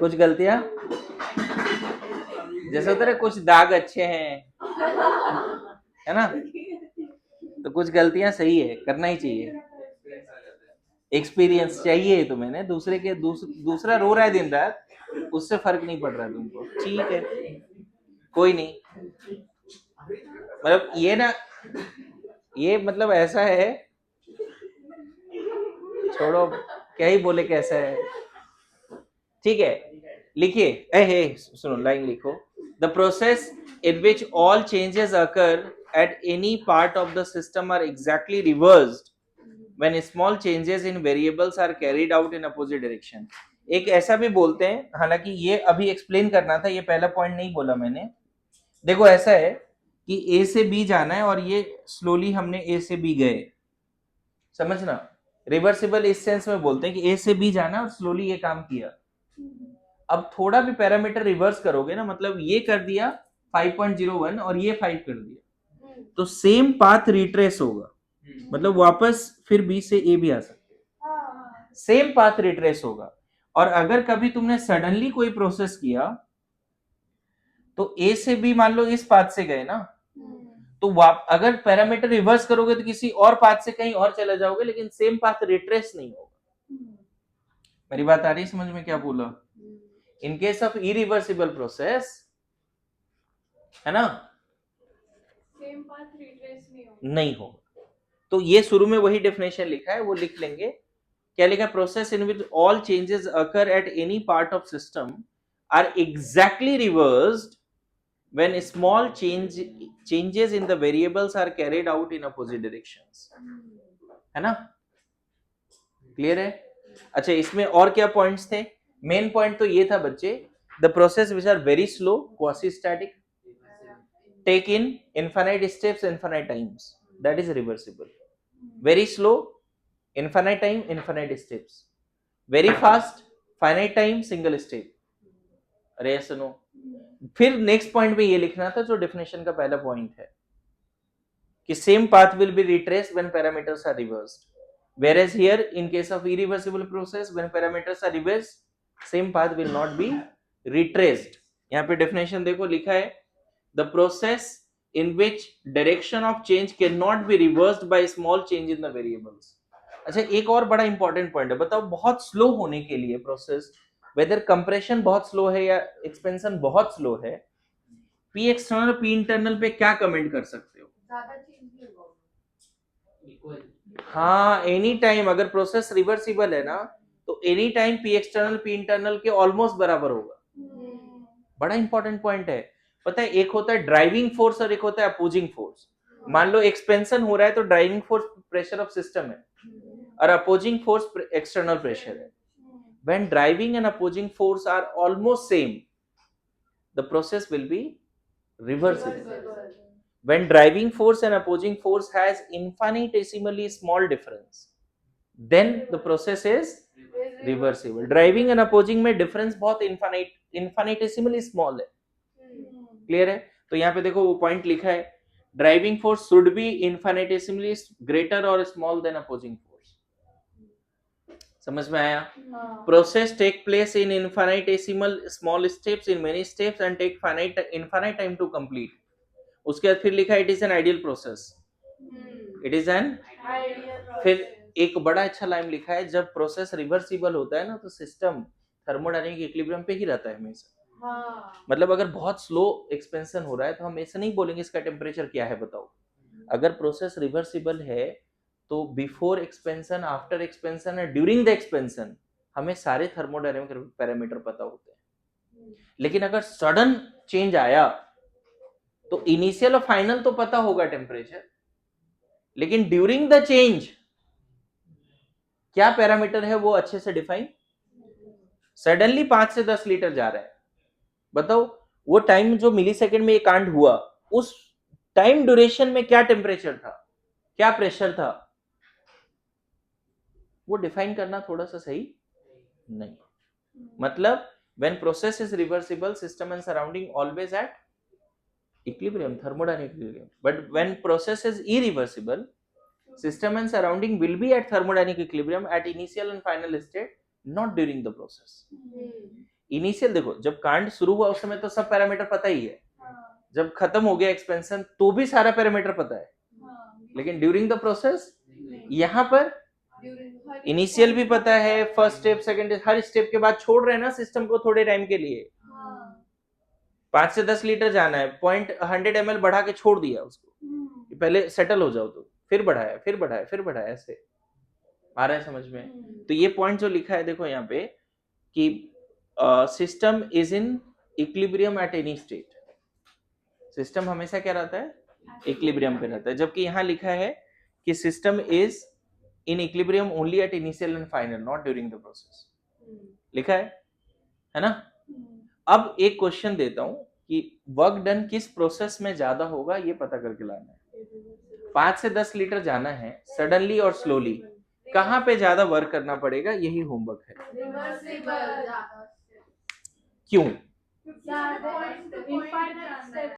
कुछ गलतियां जैसे होता है कुछ दाग अच्छे हैं, है ना, तो कुछ गलतियां सही है, करना ही चाहिए। एक्सपीरियंस चाहिए तो मैंने दूसरे के दूसरा रो रहा है दिन रात, उससे फर्क नहीं पड़ रहा तुमको, ठीक है कोई नहीं। मतलब ये ना, ये मतलब ऐसा है, छोड़ो क्या ही बोले कैसा है, ठीक है। लिखिए, ए सुनो, लाइन लिखो। The process in which all changes occur at any part of the system are exactly reversed when small changes in variables are carried out in opposite direction। एक ऐसा भी बोलते हैं, हालांकि ये अभी एक्सप्लेन करना था, ये पहला पॉइंट नहीं बोला मैंने। देखो ऐसा है कि ए से बी जाना है और ये स्लोली हमने ए से बी गए, समझना। रिवर्सिबल इस सेंस में बोलते हैं कि ए से बी जाना और स्लोली ये काम किया। अब थोड़ा भी पैरामीटर रिवर्स करोगे ना, मतलब ये कर दिया 5.01 और ये 5 कर दिया, तो सेम पाथ रिट्रेस होगा, मतलब वापस फिर बी से ए भी आ सकते हैं, सेम पाथ रिट्रेस होगा। और अगर कभी तुमने सडनली कोई प्रोसेस किया तो ए से बी मान लो इस पाथ से गए ना, तो अगर पैरामीटर रिवर्स करोगे तो किसी और पाथ से कहीं और चले जाओगे, लेकिन सेम पाथ रिट्रेस नहीं होगा। मेरी बात आ रही समझ में क्या बोला? In case of irreversible process, है ना, सेम पाथ रिट्रेस नहीं होगा। तो ये शुरू में वही डेफिनेशन लिखा है, वो लिख लेंगे। क्या लिखा? Process in which all changes occur at any part of system are exactly reversed when small changes in the variables are carried out in opposite directions, है ना? क्लियर है? अच्छा, इसमें और क्या पॉइंट्स थे? मेन पॉइंट तो ये था बच्चे, the process which are very slow, quasi static, take in infinite steps infinite times, that is reversible. Very slow, infinite time, infinite steps. Very fast, finite time, single step. अरे yes or no? फिर next point में ये लिखना था जो definition का पहला point है कि same path will be retraced when parameters are reversed, whereas here in case of irreversible process when parameters are reversed same path will not be retraced। यहाँ पे डेफिनेशन देखो लिखा है, the process in which direction of change cannot be reversed by small change in the variables। अच्छा, एक और बड़ा important point है, बताओ बहुत स्लो होने के लिए प्रोसेस, वेदर कंप्रेशन बहुत स्लो है या एक्सपेंशन बहुत स्लो है, पी एक्सटर्नल पी इंटरनल पे क्या कमेंट कर सकते हो? ज्यादा चेंज नहीं होगा। हाँ, एनी टाइम अगर प्रोसेस रिवर्सिबल है ना, तो any time P external P internal के ऑलमोस्ट बराबर होगा। बड़ा इंपॉर्टेंट पॉइंट है। पता है, एक होता है ड्राइविंग फोर्स और एक होता है अपोजिंग फोर्स। मान लो एक्सपेंशन हो रहा है तो driving force pressure of system है और अपोजिंग फोर्स एक्सटर्नल प्रेशर है। When driving and opposing force are almost same, the process will be reversible. When driving force and opposing force has infinitesimally small difference, then the process is reversible. Driving and opposing में difference बहुत infinitesimally small है। Clear है? तो यहाँ पे देखो वो point लिखा है, driving force should be infinitesimally greater और स्मॉल देन अपोजिंग फोर्स। समझ में आया? Process take place in infinitesimal small steps in many steps and take infinite time to complete. उसके बाद फिर लिखा है it is an ideal process, it is an फिर एक बड़ा अच्छा लाइन लिखा है, जब प्रोसेस रिवर्सिबल होता है ना तो सिस्टम थर्मोडायनेमिक इक्विलिब्रियम पे ही रहता है हमेशा। मतलब अगर बहुत स्लो एक्सपेंशन हो रहा है तो हम ऐसा नहीं बोलेंगे इसका टेम्परेचर क्या है बताओ। अगर प्रोसेस रिवर्सिबल है तो बिफोर एक्सपेंशन, आफ्टर एक्सपेंशन और ड्यूरिंग द एक्सपेंशन हमें सारे थर्मोडायनेमिक पैरामीटर पता होते हैं। लेकिन अगर सडन चेंज आया तो इनिशियल और फाइनल तो पता होगा टेम्परेचर, लेकिन ड्यूरिंग द चेंज क्या पैरामीटर है वो अच्छे से डिफाइन सडनली 5 से 10 लीटर जा रहा है, बताओ वो टाइम जो मिली सेकेंड में ये कांड हुआ, उस टाइम ड्यूरेशन में क्या टेम्परेचर था, क्या प्रेशर था, वो डिफाइन करना थोड़ा सा सही नहीं। मतलब when process is reversible, system and surrounding always at equilibrium, thermodynamic equilibrium. But when process is irreversible, system and surrounding will be at thermodynamic equilibrium at initial and final state, not during the process. Initial देखो, जब कांड शुरू हुआ उस समय तो सब parameter पता ही है, जब खत्म हो गया एक्सपेंशन तो भी सारा पैरामीटर पता है, लेकिन ड्यूरिंग द प्रोसेस यहाँ पर इनिशियल भी पता है, फर्स्ट स्टेप सेकंड स्टेप, हर स्टेप के बाद छोड़ रहे हैं ना सिस्टम को थोड़े टाइम के लिए। 5 से 10 लीटर जाना है, 100 ml बढ़ा के छोड़ दिया उसको, पहले सेटल हो जाओ, तो फिर बढ़ाया फिर बढ़ाया फिर बढ़ाया, ऐसे आ रहा है समझ में। तो ये पॉइंट जो लिखा है देखो यहाँ पे कि system is in equilibrium at any state, system हमेशा क्या रहता है, इक्विलिब्रियम पे रहता है, जबकि यहाँ लिखा है कि system is in equilibrium only at initial and final, not during the process, लिखा है ना। अब एक क्वेश्चन देता हूं कि वर्क डन किस प्रोसेस में ज्यादा होगा ये पता करके लाना है। 5 से 10 लीटर जाना है सडनली और स्लोली, कहां पे ज्यादा वर्क करना पड़ेगा, यही होमवर्क है। क्यों?